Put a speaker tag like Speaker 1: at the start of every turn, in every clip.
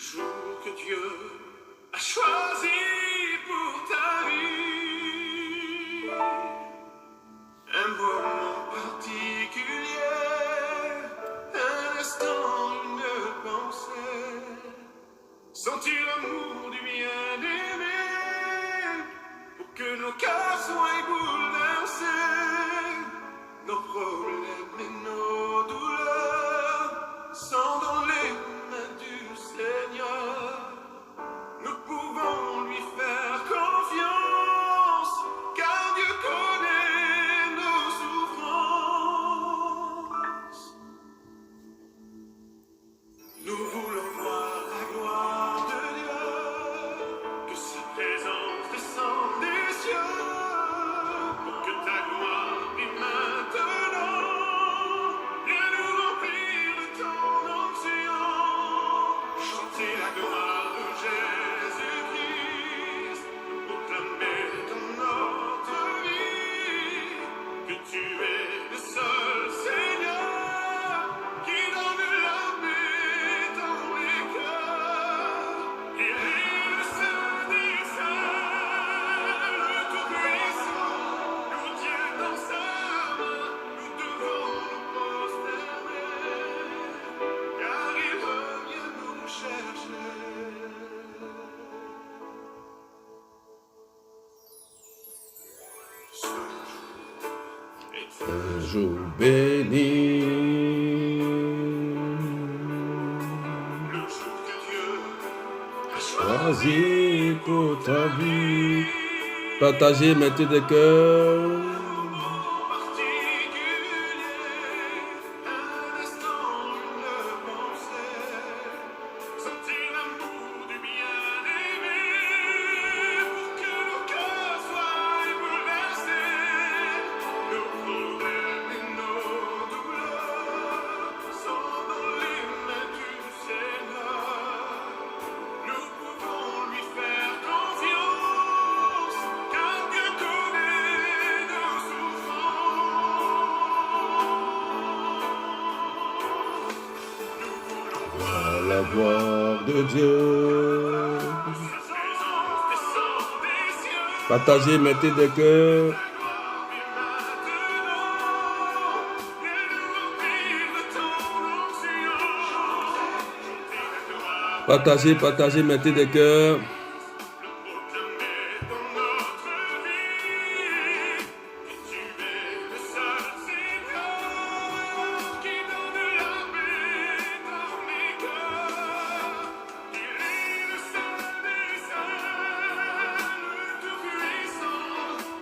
Speaker 1: jour que Dieu a choisi pour ta vie, un moment particulier, un instant, une pensée, sentir l'amour du bien-aimé, pour que nos cœurs soient bouleversés, nos problèmes et nos douleurs sont dans les mains du Seigneur. Nous pouvons lui faire confiance, car Dieu connaît nos souffrances. Nous voulons voir la gloire de Dieu, que sa présence descende des cieux, pour que ta gloire brille maintenant, viens nous remplir de ton onction, chanter la gloire de Jésus-Christ, proclamer dans notre vie que tu es le seul Seigneur qui donne la paix dans les cœurs. Il est le Saint des Saints, le Tout-Puissant, nous tient dans sa main, nous devons nous prosterner, car il revient nous chercher.
Speaker 2: Un jour béni,
Speaker 1: Le jour que Dieu a
Speaker 2: choisi pour ta vie, partager maintenant des cœurs,
Speaker 1: particulier, un instant, une pensée, sentir l'amour du bien-aimé, pour que nos cœurs soient bouleversés, nos problèmes et nos douleurs sont dans les mains du Seigneur. Nous pouvons lui faire confiance, car Dieu connaît nos souffrances. Nous voulons
Speaker 2: à
Speaker 1: voir
Speaker 2: la gloire de Dieu.
Speaker 1: sa présence descendre des cieux,
Speaker 2: Partager maintenant des cœurs,
Speaker 1: ta gloire brille maintenant, viens nous remplir de ton onction, chanter la gloire,
Speaker 2: partager maintenant des cœurs,
Speaker 1: le proclamer dans notre vie, que tu es le seul Seigneur qui donne la paix dans les cœurs. Il est le Saint des Saints, le Tout-Puissant,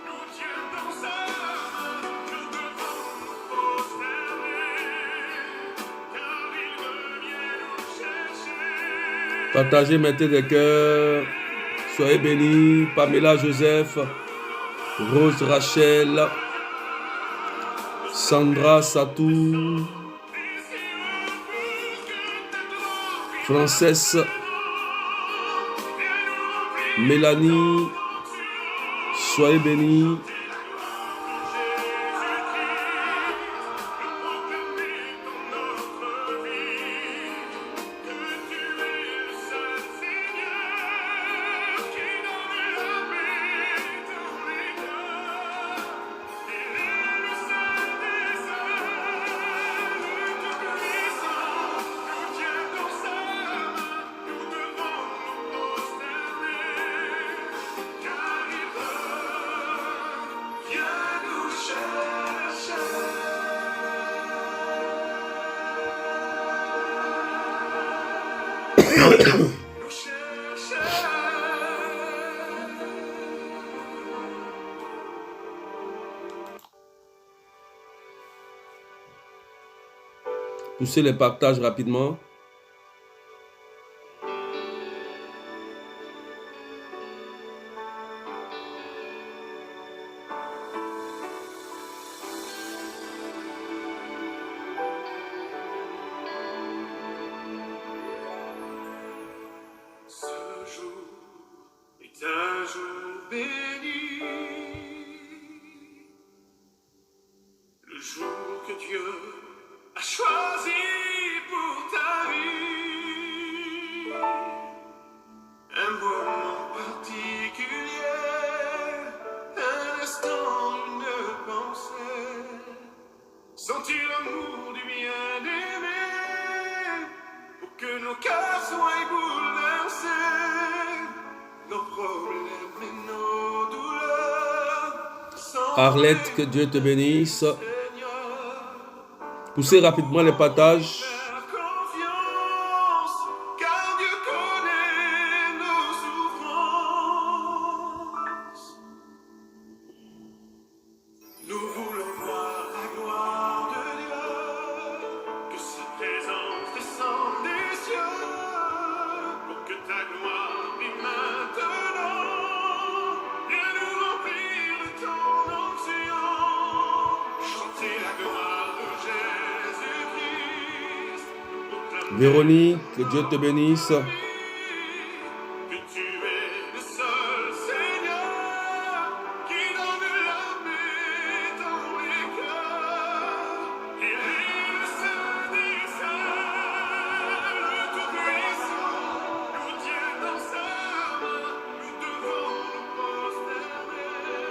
Speaker 1: nous tient dans sa main, nous devons nous prosterner, car il revient nous chercher.
Speaker 2: partager maintenant des cœurs. Soyez bénis, Pamela Joseph, Rose Rachel, Sandra Satou, Frances, Mélanie, soyez bénis. Poussez les partages rapidement.
Speaker 1: Ce jour est un jour béni, le jour que Dieu a choisi pour ta vie. et bouleverser nos problèmes et nos douleurs. Sans
Speaker 2: Arlette, que Dieu te bénisse.
Speaker 1: Seigneur,
Speaker 2: Poussez rapidement les partages.
Speaker 1: faire confiance, car Dieu connaît nos souffrances. Nous voulons voir la gloire de Dieu, que sa présence descende des cieux, pour que ta gloire brille maintenant. Viens nous remplir de ton onction, chanter la gloire de Jésus-Christ, proclamer
Speaker 2: Véronique, que Dieu te bénisse.
Speaker 1: que tu es le seul Seigneur qui donne la paix dans les cœurs. Il est le Saint des Saints, le Tout-Puissant, nous tient dans sa main, nous devons nous prosterner,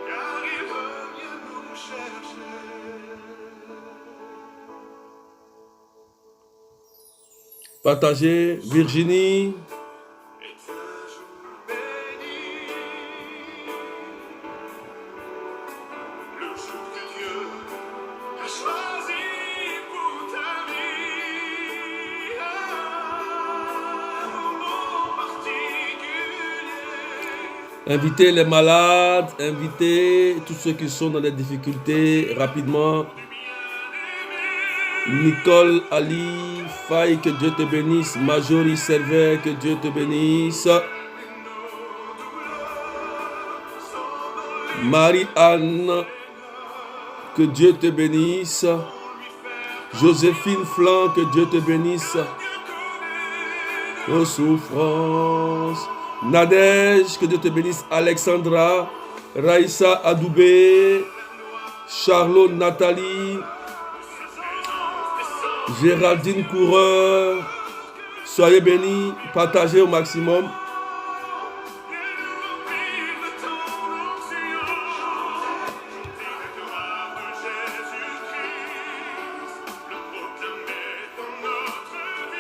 Speaker 1: car il revient nous chercher.
Speaker 2: Partagez. Virginie.
Speaker 1: Est un jour béni, le jour que Dieu a choisi pour ta vie, un moment particulier.
Speaker 2: Invitez les malades. Invitez tous ceux qui sont dans des difficultés rapidement. Nicole, Ali, Faye, que Dieu te bénisse. Majorie Servet, que Dieu te bénisse. Marie-Anne, que Dieu te bénisse. Joséphine Flan, que Dieu te bénisse. Nos souffrances. Nadège, que Dieu te bénisse. Alexandra, Raïssa Adoubé, Charlotte Nathalie, Géraldine Coureur, soyez bénis, partagez au maximum.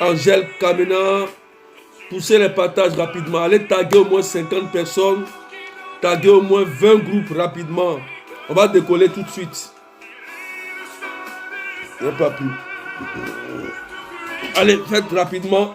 Speaker 2: Angèle Kamena, poussez les partages rapidement. Allez taguer au moins 50 personnes, taguer au moins 20 groupes rapidement. On va décoller tout de suite. Il n'y a pas plus. Allez, faites rapidement.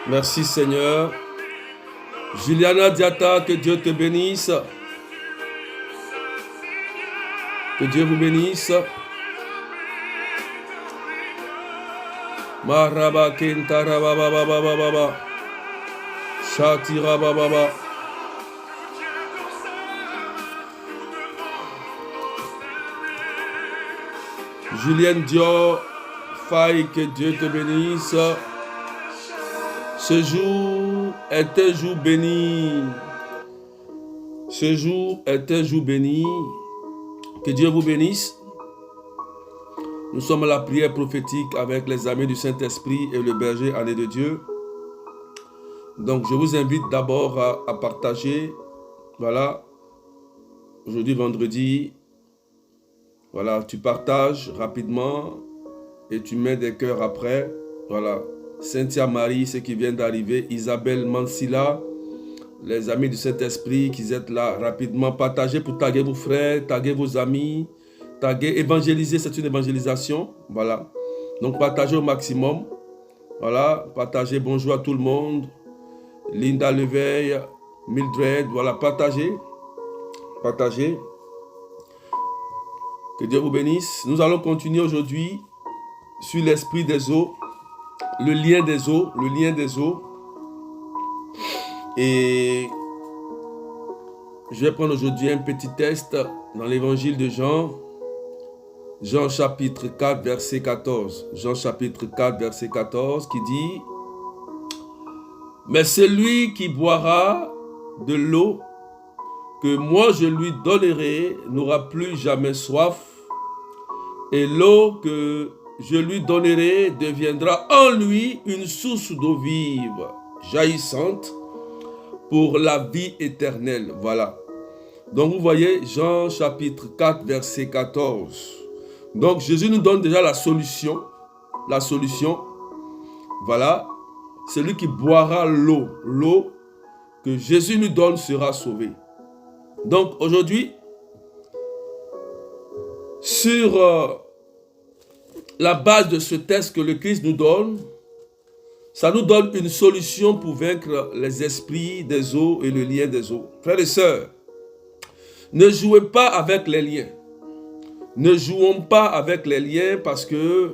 Speaker 2: Merci Seigneur. Juliana Diata, que Dieu te bénisse. Que Dieu vous bénisse. Maraba Kentara Baba Baba Baba. Shatira Baba Baba. Julienne Dior, Faye, que Dieu te bénisse. Ce jour est un jour béni. Ce jour est un jour béni. Que Dieu vous bénisse. Nous sommes à la prière prophétique avec les amis du Saint-Esprit et le berger Année de Dieu. Donc je vous invite d'abord à partager. Voilà. Aujourd'hui vendredi. Voilà, tu partages rapidement et tu mets des cœurs après. Voilà. Cynthia Marie, ceux qui viennent d'arriver. Isabelle Mansilla, les amis du Saint-Esprit qui êtes là rapidement. Partagez pour taguer vos frères, taguer vos amis, taguer, évangéliser, c'est une évangélisation. Voilà. Donc partagez au maximum. Voilà, partagez, bonjour à tout le monde. Linda Leveil, Mildred, voilà, partagez. Partagez. Que Dieu vous bénisse. Nous allons continuer aujourd'hui sur l'esprit des eaux, le lien des eaux, le lien des eaux. Et je vais prendre aujourd'hui un petit test dans l'évangile de Jean, Jean chapitre 4, verset 14. Jean chapitre 4, verset 14 qui dit: mais celui qui boira de l'eau que moi je lui donnerai n'aura plus jamais soif, et l'eau que je lui donnerai deviendra en lui une source d'eau vive, jaillissante pour la vie éternelle. Voilà. Donc vous voyez, Jean chapitre 4, verset 14. Donc Jésus nous donne déjà la solution. La solution, voilà. Celui qui boira l'eau que Jésus nous donne sera sauvé. Donc aujourd'hui, sur la base de ce texte que le Christ nous donne, ça nous donne une solution pour vaincre les esprits des eaux et le lien des eaux. Frères et sœurs, ne jouez pas avec les liens. Ne jouons pas avec les liens parce que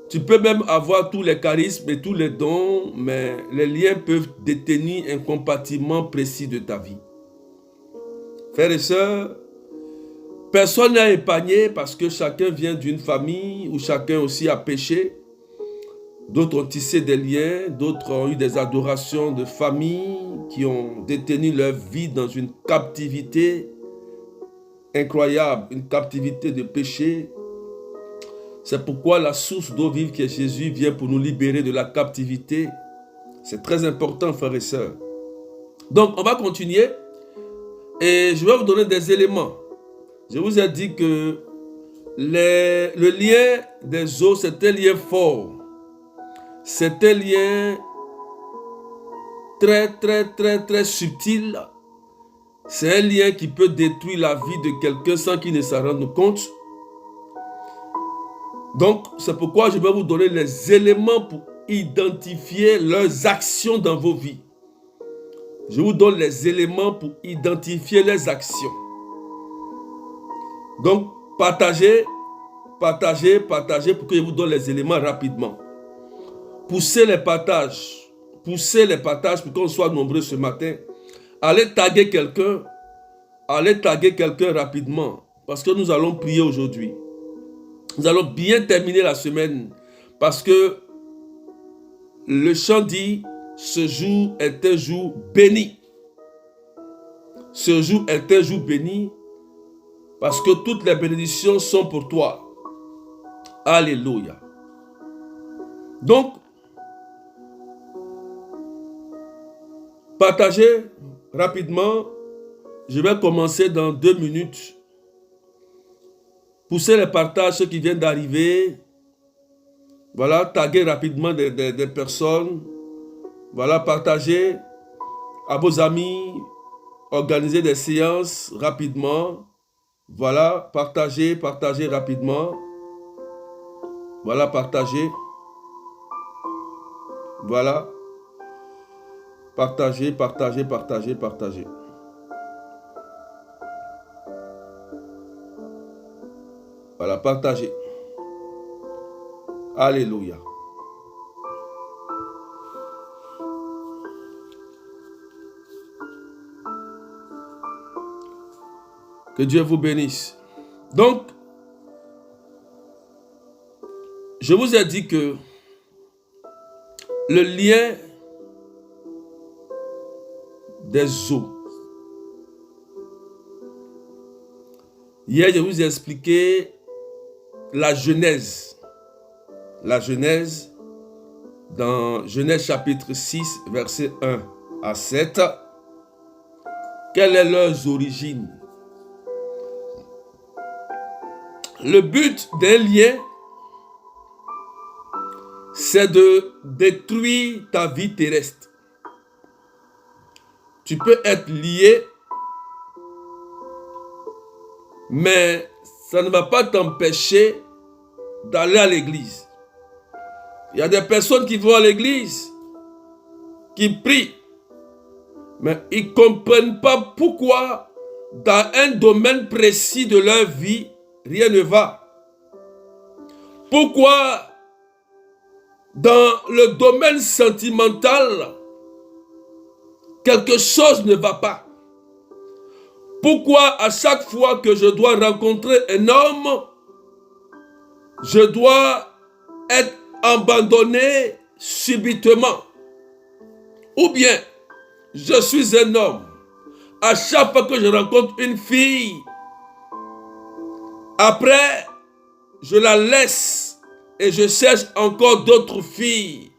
Speaker 2: tu peux même avoir tous les charismes et tous les dons, mais les liens peuvent détenir un compartiment précis de ta vie. Frères et sœurs, personne n'est épargné parce que chacun vient d'une famille où chacun aussi a péché. D'autres ont tissé des liens, d'autres ont eu des adorations de famille qui ont détenu leur vie dans une captivité incroyable, une captivité de péché. C'est pourquoi la source d'eau vive qui est Jésus vient pour nous libérer de la captivité. C'est très important, frères et sœurs. Donc, on va continuer et je vais vous donner des éléments. Je vous ai dit que le lien des eaux, c'est un lien fort. C'est un lien très subtil. C'est un lien qui peut détruire la vie de quelqu'un sans qu'il ne s'en rende compte. Donc, c'est pourquoi je vais vous donner les éléments pour identifier leurs actions dans vos vies. Je vous donne les éléments pour identifier les actions. Donc, partagez pour que je vous donne les éléments rapidement. Poussez les partages pour qu'on soit nombreux ce matin. Allez taguer quelqu'un rapidement, parce que nous allons prier aujourd'hui. Nous allons bien terminer la semaine, parce que le chant dit, ce jour est un jour béni. Ce jour est un jour béni, parce que toutes les bénédictions sont pour toi. Alléluia. Donc, partagez rapidement. Je vais commencer dans 2 minutes. Poussez les partages, ceux qui viennent d'arriver. Voilà, taguez rapidement des personnes. Voilà, partagez à vos amis. Organisez des séances rapidement. Voilà, partagez rapidement. Voilà, partagez. Voilà. Partagez. Voilà, partagez. Alléluia. Que Dieu vous bénisse. Donc, je vous ai dit que le lien des eaux. Hier, je vous ai expliqué la Genèse. La Genèse, dans Genèse chapitre 6, verset 1 à 7. Quelles sont leurs origines? Le but d'un lien, c'est de détruire ta vie terrestre. Tu peux être lié, mais ça ne va pas t'empêcher d'aller à l'église. Il y a des personnes qui vont à l'église, qui prient, mais ils ne comprennent pas pourquoi dans un domaine précis de leur vie, rien ne va. Pourquoi dans le domaine sentimental, quelque chose ne va pas. Pourquoi à chaque fois que je dois rencontrer un homme, je dois être abandonné subitement. Ou bien, je suis un homme. À chaque fois que je rencontre une fille, après, je la laisse et je cherche encore d'autres filles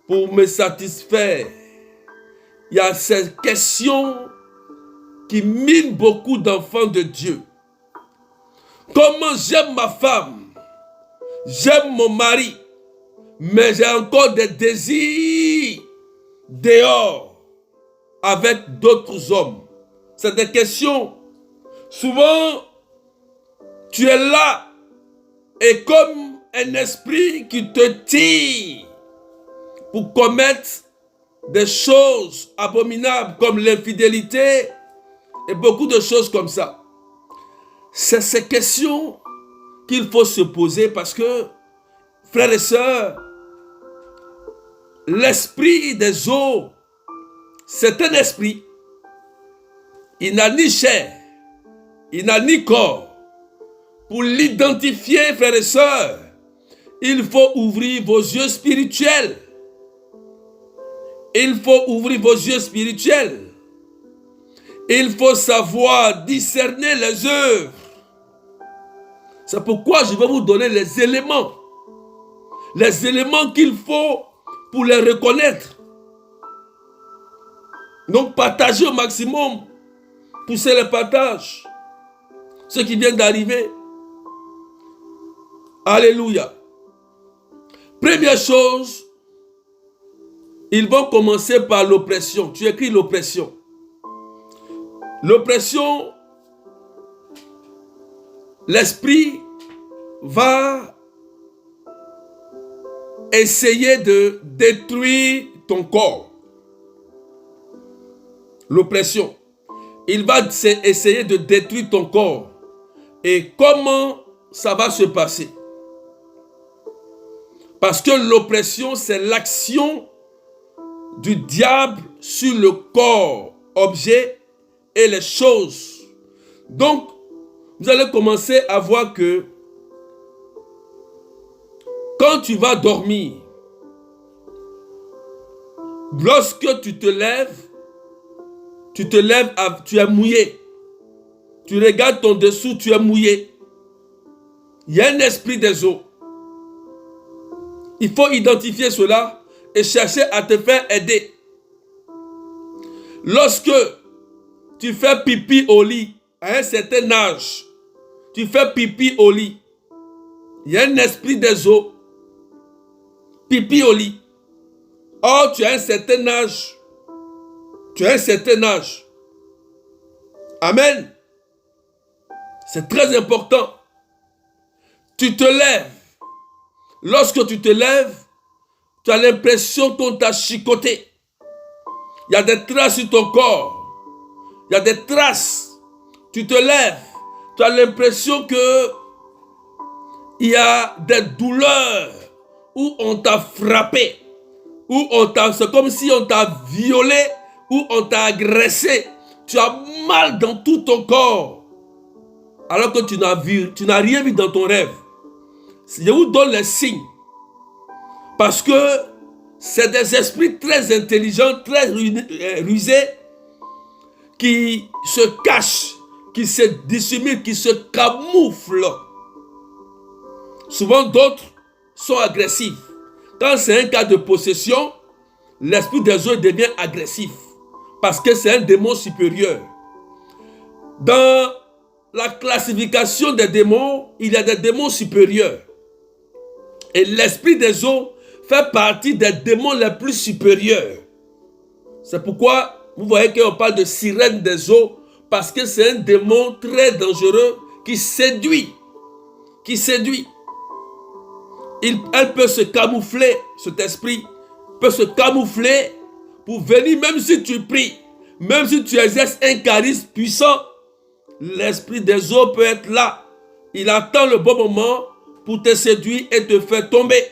Speaker 2: pour me satisfaire. Il y a cette question qui mine beaucoup d'enfants de Dieu. Comment j'aime ma femme, j'aime mon mari, mais j'ai encore des désirs dehors avec d'autres hommes. C'est des questions. Souvent, tu es là et comme un esprit qui te tire pour commettre des choses abominables comme l'infidélité et beaucoup de choses comme ça. C'est ces questions qu'il faut se poser parce que, frères et sœurs, l'esprit des eaux, c'est un esprit. Il n'a ni chair, il n'a ni corps. Pour l'identifier, frères et sœurs, il faut ouvrir vos yeux spirituels. Il faut ouvrir vos yeux spirituels. Il faut savoir discerner les œuvres. C'est pourquoi je vais vous donner les éléments qu'il faut pour les reconnaître. Donc partagez au maximum, poussez les partages. Ceux qui viennent d'arriver. Alléluia. Première chose, ils vont commencer par l'oppression. Tu écris l'oppression. L'oppression, l'esprit va essayer de détruire ton corps. L'oppression. Il va essayer de détruire ton corps. Et comment ça va se passer? Parce que l'oppression, c'est l'action du diable sur le corps, objet et les choses. Donc, vous allez commencer à voir que quand tu vas dormir, lorsque tu te lèves, tu es mouillé. Tu regardes ton dessous, tu es mouillé. Il y a un esprit des eaux. Il faut identifier cela et chercher à te faire aider. Lorsque tu fais pipi au lit, à un certain âge, tu fais pipi au lit, il y a un esprit des eaux. Pipi au lit. Or, tu as un certain âge. Tu as un certain âge. Amen. C'est très important. Tu te lèves. Lorsque tu te lèves, tu as l'impression qu'on t'a chicoté. Il y a des traces sur ton corps. Il y a des traces. Tu te lèves. Tu as l'impression que il y a des douleurs où on t'a frappé. C'est comme si on t'a violé ou on t'a agressé. Tu as mal dans tout ton corps. Alors que tu n'as rien vu dans ton rêve. Je vous donne les signes. Parce que c'est des esprits très intelligents, très rusés, qui se cachent, qui se dissimulent, qui se camouflent. Souvent d'autres sont agressifs. Quand c'est un cas de possession, l'esprit des eaux devient agressif. Parce que c'est un démon supérieur. Dans la classification des démons, il y a des démons supérieurs. Et l'esprit des eaux fait partie des démons les plus supérieurs. C'est pourquoi vous voyez qu'on parle de sirène des eaux, parce que c'est un démon très dangereux qui séduit. Elle peut se camoufler, cet esprit peut se camoufler pour venir, même si tu pries, même si tu exerces un charisme puissant, l'esprit des eaux peut être là. Il attend le bon moment pour te séduire et te faire tomber.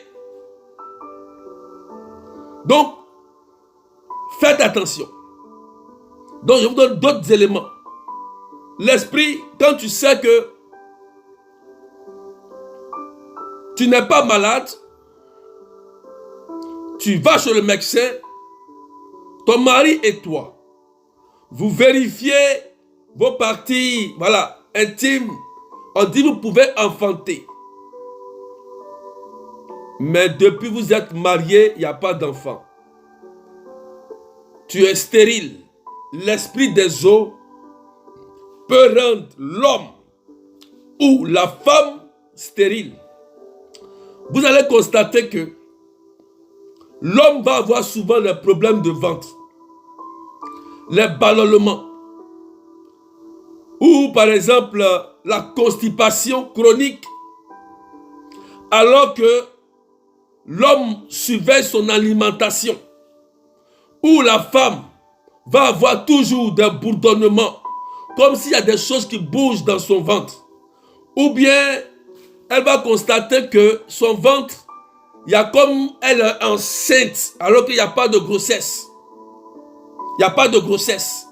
Speaker 2: Donc, faites attention. Donc, je vous donne d'autres éléments. L'esprit, quand tu sais que tu n'es pas malade, tu vas chez le médecin, ton mari et toi, vous vérifiez vos parties, voilà, intimes, on dit vous pouvez enfanter. Mais depuis que vous êtes mariés, il n'y a pas d'enfant. Tu es stérile. L'esprit des eaux peut rendre l'homme ou la femme stérile. Vous allez constater que l'homme va avoir souvent des problèmes de ventre, les ballonnements, ou par exemple la constipation chronique, alors que l'homme surveille son alimentation, ou la femme va avoir toujours des bourdonnements, comme s'il y a des choses qui bougent dans son ventre, ou bien elle va constater que son ventre, il y a comme elle est enceinte, alors qu'il n'y a pas de grossesse. Il n'y a pas de grossesse.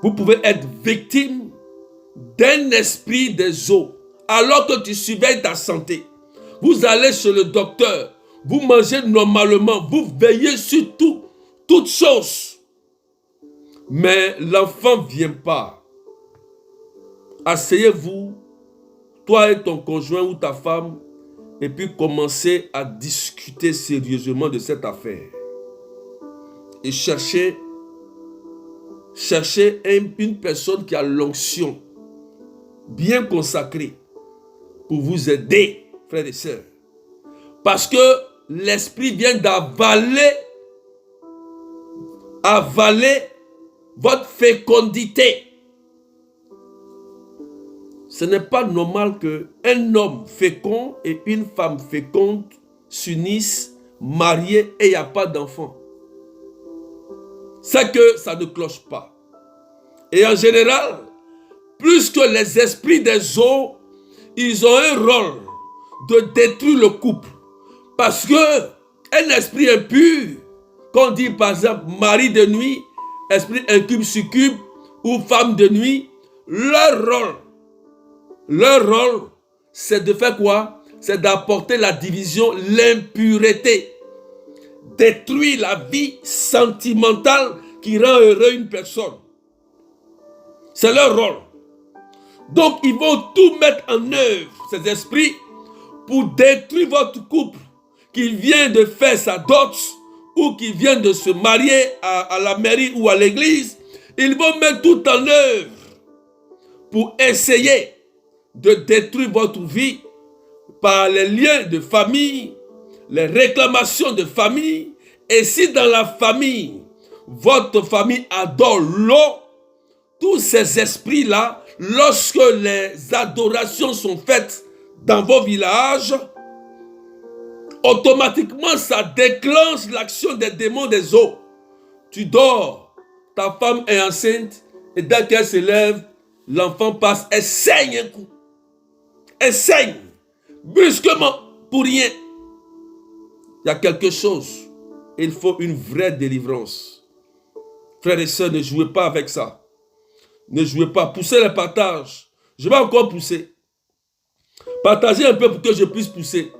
Speaker 2: Vous pouvez être victime d'un esprit des eaux, alors que tu surveilles ta santé. Vous allez chez le docteur, vous mangez normalement, vous veillez sur toutes choses. Mais l'enfant ne vient pas. Asseyez-vous, toi et ton conjoint ou ta femme, et puis commencez à discuter sérieusement de cette affaire. Et cherchez une personne qui a l'onction bien consacrée pour vous aider, frères et sœurs. Parce que l'esprit vient d'avaler votre fécondité. Ce n'est pas normal qu'un homme fécond et une femme féconde s'unissent, mariés et il n'y a pas d'enfant. C'est que ça ne cloche pas. Et en général, plus que les esprits des eaux, ils ont un rôle de détruire le couple. Parce que un esprit impur, qu'on dit par exemple mari de nuit, esprit incube, succube ou femme de nuit, leur rôle, c'est de faire quoi? C'est d'apporter la division, l'impureté. Détruire la vie sentimentale qui rend heureux une personne. C'est leur rôle. Donc, ils vont tout mettre en œuvre, ces esprits, pour détruire votre couple qui vient de faire sa dot ou qui vient de se marier à la mairie ou à l'église. Ils vont mettre tout en œuvre pour essayer de détruire votre vie par les liens de famille, les réclamations de famille. Et si dans la famille, votre famille adore l'eau, tous ces esprits-là, lorsque les adorations sont faites dans vos villages, automatiquement ça déclenche l'action des démons des eaux. Tu dors, ta femme est enceinte, et dès qu'elle se lève, l'enfant passe, elle saigne un coup. Elle saigne, brusquement, pour rien. Il y a quelque chose. Il faut une vraie délivrance. Frères et sœurs, ne jouez pas avec ça. Ne jouez pas. Poussez les partages. Je vais encore pousser. Partagez un peu pour que je puisse pousser.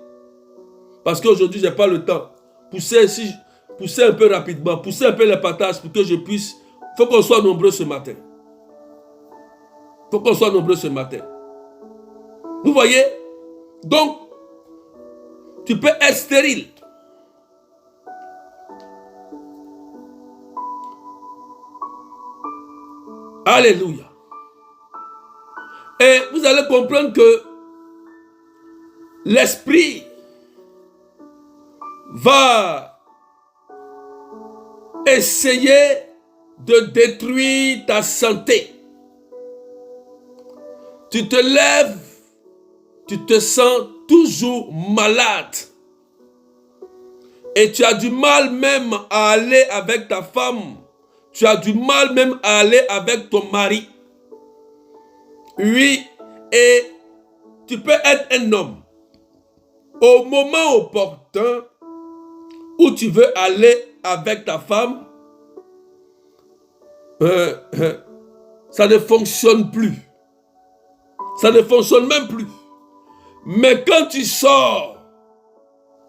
Speaker 2: Parce qu'aujourd'hui, je n'ai pas le temps. Poussez un peu rapidement. Poussez un peu les partages pour que je puisse. Il faut qu'on soit nombreux ce matin. Il faut qu'on soit nombreux ce matin. Vous voyez? Donc, tu peux être stérile. Alléluia. Et vous allez comprendre que l'esprit va essayer de détruire ta santé. Tu te lèves, tu te sens toujours malade. Et tu as du mal même à aller avec ta femme. Tu as du mal même à aller avec ton mari. Oui, et tu peux être un homme. Au moment opportun où tu veux aller avec ta femme, ça ne fonctionne plus. Ça ne fonctionne même plus. Mais quand tu sors,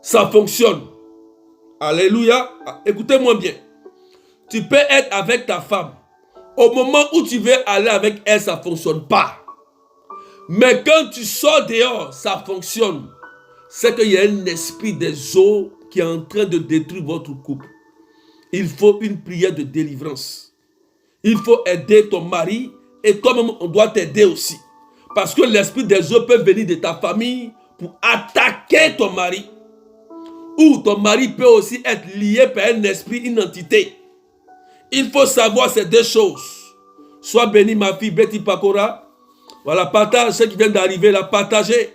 Speaker 2: ça fonctionne. Alléluia. Écoutez-moi bien. Tu peux être avec ta femme. Au moment où tu veux aller avec elle, ça ne fonctionne pas. Mais quand tu sors dehors, ça fonctionne. C'est qu'il y a un esprit des eaux qui est en train de détruire votre couple. Il faut une prière de délivrance. Il faut aider ton mari et toi-même, on doit t'aider aussi. Parce que l'esprit des eaux peut venir de ta famille pour attaquer ton mari. Ou ton mari peut aussi être lié par un esprit, une entité. Il faut savoir ces deux choses. Sois béni, ma fille Betty Pakora. Voilà, partage ce qui vient d'arriver, là, partagez.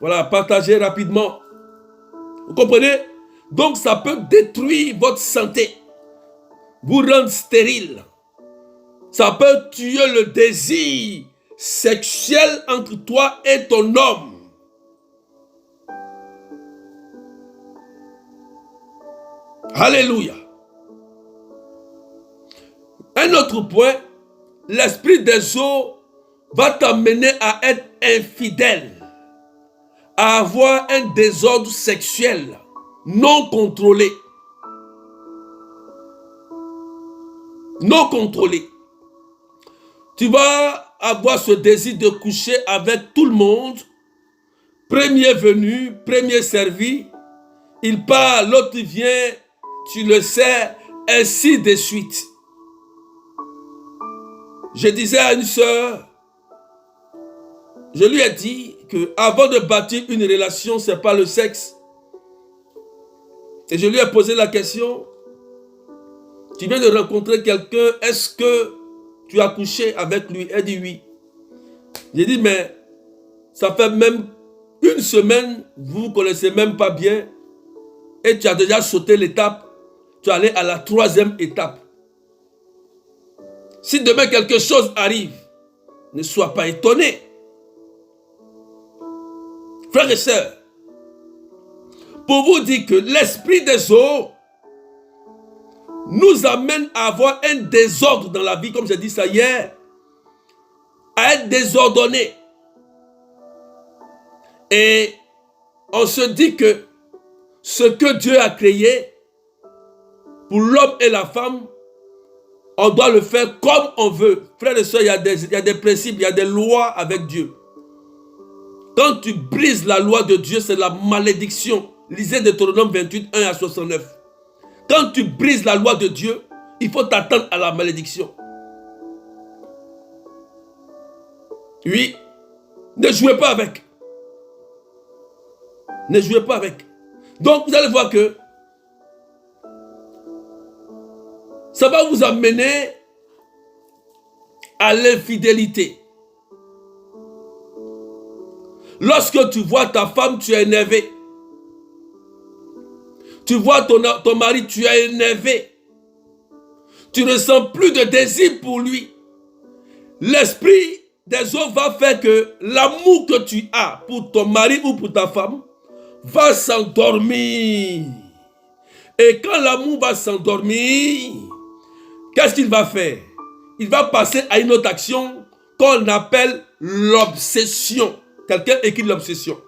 Speaker 2: Voilà, partagez rapidement. Vous comprenez? Donc, ça peut détruire votre santé. Vous rendre stérile. Ça peut tuer le désir sexuel entre toi et ton homme. Alléluia. Un autre point, l'esprit des eaux va t'amener à être infidèle, à avoir un désordre sexuel non contrôlé. Non contrôlé. Tu vas avoir ce désir de coucher avec tout le monde. Premier venu, premier servi. Il part, l'autre vient, tu le sais, ainsi de suite. Je disais à une sœur, je lui ai dit que avant de bâtir une relation, ce n'est pas le sexe. Et je lui ai posé la question, tu viens de rencontrer quelqu'un, est-ce que tu as couché avec lui? Elle dit oui. J'ai dit, mais ça fait même une semaine, vous ne vous connaissez même pas bien, et tu as déjà sauté l'étape, tu es allé à la 3e étape. Si demain quelque chose arrive, ne sois pas étonné. Frères et sœurs, pour vous dire que l'esprit des eaux nous amène à avoir un désordre dans la vie, comme j'ai dit ça hier, à être désordonné. Et on se dit que ce que Dieu a créé pour l'homme et la femme, on doit le faire comme on veut. Frères et sœurs, il y a des principes, il y a des lois avec Dieu. Quand tu brises la loi de Dieu, c'est la malédiction. Lisez Deutéronome 28, 1 à 69. Quand tu brises la loi de Dieu, il faut t'attendre à la malédiction. Oui, ne jouez pas avec. Ne jouez pas avec. Donc, vous allez voir que ça va vous amener à l'infidélité. Lorsque tu vois ta femme, tu es énervé. Tu vois ton mari, tu es énervé. Tu ne ressens plus de désir pour lui. L'esprit des eaux va faire que l'amour que tu as pour ton mari ou pour ta femme va s'endormir. Et quand l'amour va s'endormir, qu'est-ce qu'il va faire? Il va passer à une autre action qu'on appelle l'obsession. Quelqu'un écrit l'obsession.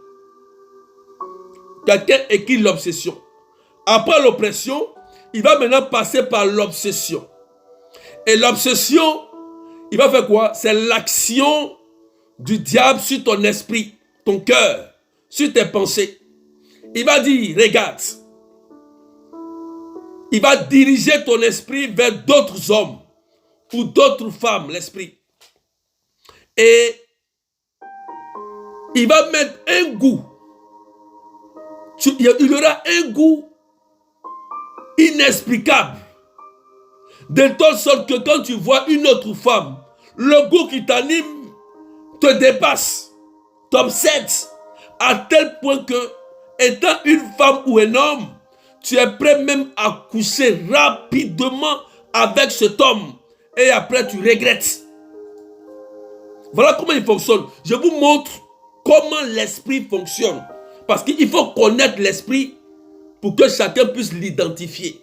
Speaker 2: Quelqu'un écrit l'obsession. Après l'oppression, il va maintenant passer par l'obsession. Et l'obsession, il va faire quoi? C'est l'action du diable sur ton esprit, ton cœur, sur tes pensées. Il va dire, regarde, il va diriger ton esprit vers d'autres hommes ou d'autres femmes, l'esprit. Et il va mettre un goût. Il y aura un goût inexplicable. De telle sorte que quand tu vois une autre femme, le goût qui t'anime te dépasse, t'obsède, à tel point que, étant une femme ou un homme, tu es prêt même à coucher rapidement avec cet homme. Et après, tu regrettes. Voilà comment il fonctionne. Je vous montre comment l'esprit fonctionne. Parce qu'il faut connaître l'esprit pour que chacun puisse l'identifier.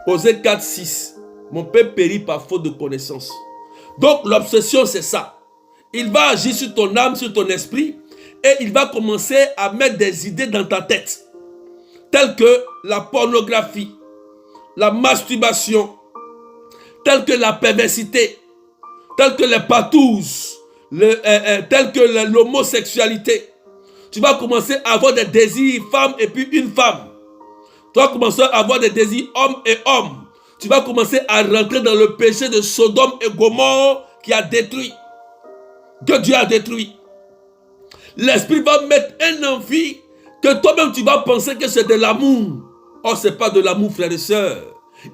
Speaker 2: Osée 4, 6. Mon père périt par faute de connaissance. Donc l'obsession, c'est ça. il va agir sur ton âme, sur ton esprit, et il va commencer à mettre des idées dans ta tête, telles que la pornographie, la masturbation, telles que la perversité, telles que les patouses, telles que l'homosexualité. Tu vas commencer à avoir des désirs femme et puis une femme. Tu vas commencer à avoir des désirs homme et homme. Tu vas commencer à rentrer dans le péché de Sodome et Gomorrhe qui a détruit, que Dieu a détruit. L'esprit va mettre un envie que toi-même tu vas penser que c'est de l'amour. Or, ce n'est pas de l'amour, frères et sœurs.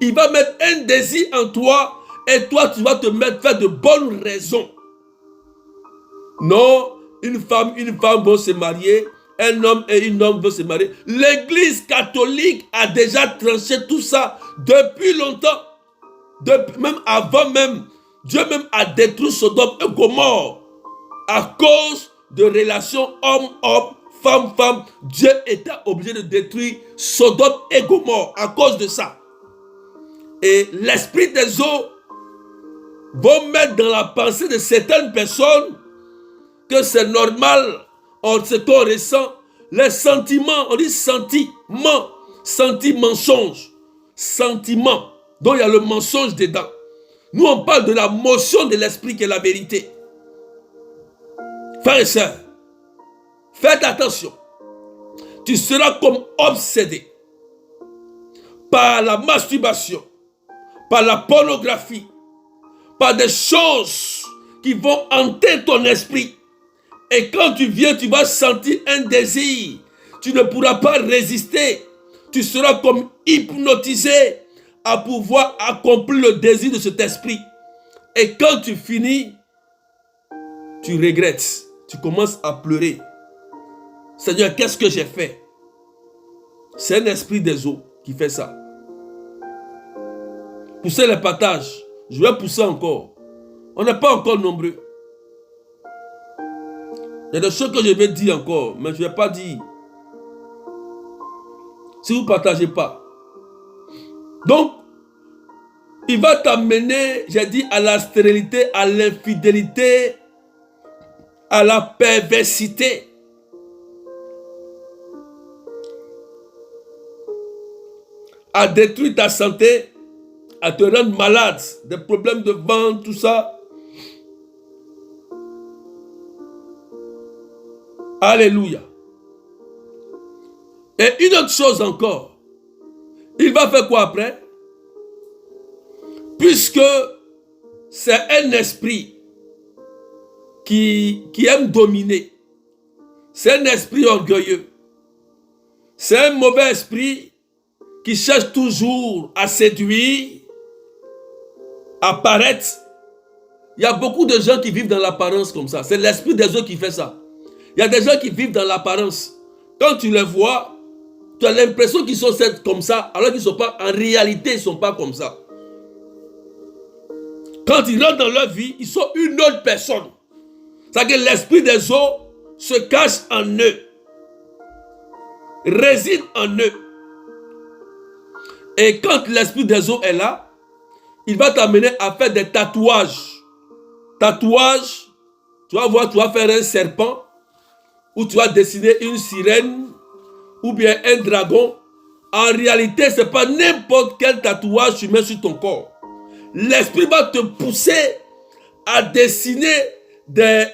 Speaker 2: Il va mettre un désir en toi et toi, tu vas te mettre faire de bonnes raisons. Non, une femme veut se marier, un homme et une homme veulent se marier. L'église catholique a déjà tranché tout ça depuis longtemps. Même avant même, Dieu même a détruit Sodome et Gomorrhe à cause de relations homme-homme, femme-femme. Dieu était obligé de détruire Sodome et Gomorrhe à cause de ça. Et l'esprit des eaux va mettre dans la pensée de certaines personnes que c'est normal, ce qu'on ressent, les sentiments, on dit sentiment, mensonge, sentiment, donc il y a le mensonge dedans. Nous on parle de la motion de l'esprit qui est la vérité. Frères et sœurs, faites attention, tu seras comme obsédé par la masturbation, par la pornographie, par des choses qui vont hanter ton esprit. Et quand tu viens, tu vas sentir un désir. Tu ne pourras pas résister. Tu seras comme hypnotisé à pouvoir accomplir le désir de cet esprit. Et quand tu finis, tu regrettes. Tu commences à pleurer. Seigneur, qu'est-ce que j'ai fait? C'est un esprit des eaux qui fait ça. Poussez les partages. Je vais pousser encore. On n'est pas encore nombreux. Il y a des choses que je vais dire encore, mais je ne vais pas dire. Si vous ne partagez pas. Donc, il va t'amener, j'ai dit, à la stérilité, à l'infidélité, à la perversité. À détruire ta santé, à te rendre malade, des problèmes de ventre, tout ça. Alléluia. Et une autre chose encore. Il va faire quoi après? Puisque c'est un esprit qui aime dominer. C'est un esprit orgueilleux. C'est un mauvais esprit qui cherche toujours à séduire, à paraître. Il y a beaucoup de gens qui vivent dans l'apparence comme ça. C'est l'esprit des autres qui fait ça. Il y a des gens qui vivent dans l'apparence. Quand tu les vois, tu as l'impression qu'ils sont comme ça, alors qu'ils ne sont pas, en réalité, ils ne sont pas comme ça. Quand ils rentrent dans leur vie, ils sont une autre personne. C'est-à-dire que l'esprit des eaux se cache en eux, réside en eux. Et quand l'esprit des eaux est là, il va t'amener à faire des tatouages. Tatouages, tu vas voir, tu vas faire un serpent, ou tu vas dessiner une sirène, ou bien un dragon. En réalité, ce n'est pas n'importe quel tatouage que tu mets sur ton corps. L'esprit va te pousser à dessiner des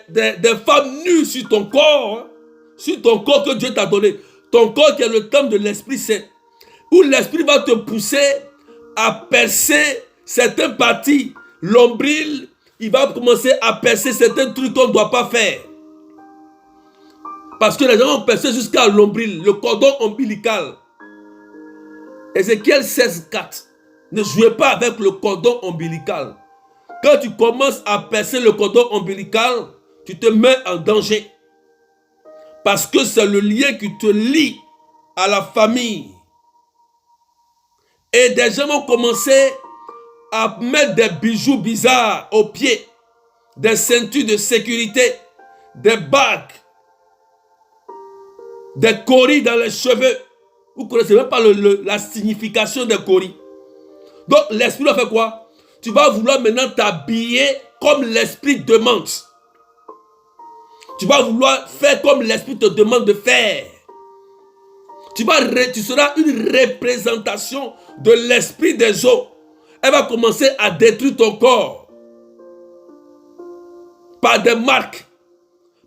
Speaker 2: femmes nues sur ton corps, hein, sur ton corps que Dieu t'a donné. Ton corps qui est le temple de l'Esprit Saint. Où l'Esprit va te pousser à percer certaines parties. L'ombril, il va commencer à percer certains trucs qu'on ne doit pas faire. Parce que les gens ont percé jusqu'à l'ombril, le cordon ombilical. Ézéchiel 16:4. Ne jouez pas avec le cordon ombilical. Quand tu commences à percer le cordon ombilical, tu te mets en danger. Parce que c'est le lien qui te lie à la famille. Et des gens ont commencé à mettre des bijoux bizarres aux pieds, des ceintures de sécurité, des bagues, des coris dans les cheveux. Vous ne connaissez même pas la signification des coris. Donc l'esprit va faire quoi? Tu vas vouloir maintenant t'habiller comme l'esprit demande. Tu vas vouloir faire comme l'esprit te demande de faire. Tu seras une représentation de l'esprit des eaux. Elle va commencer à détruire ton corps par des marques.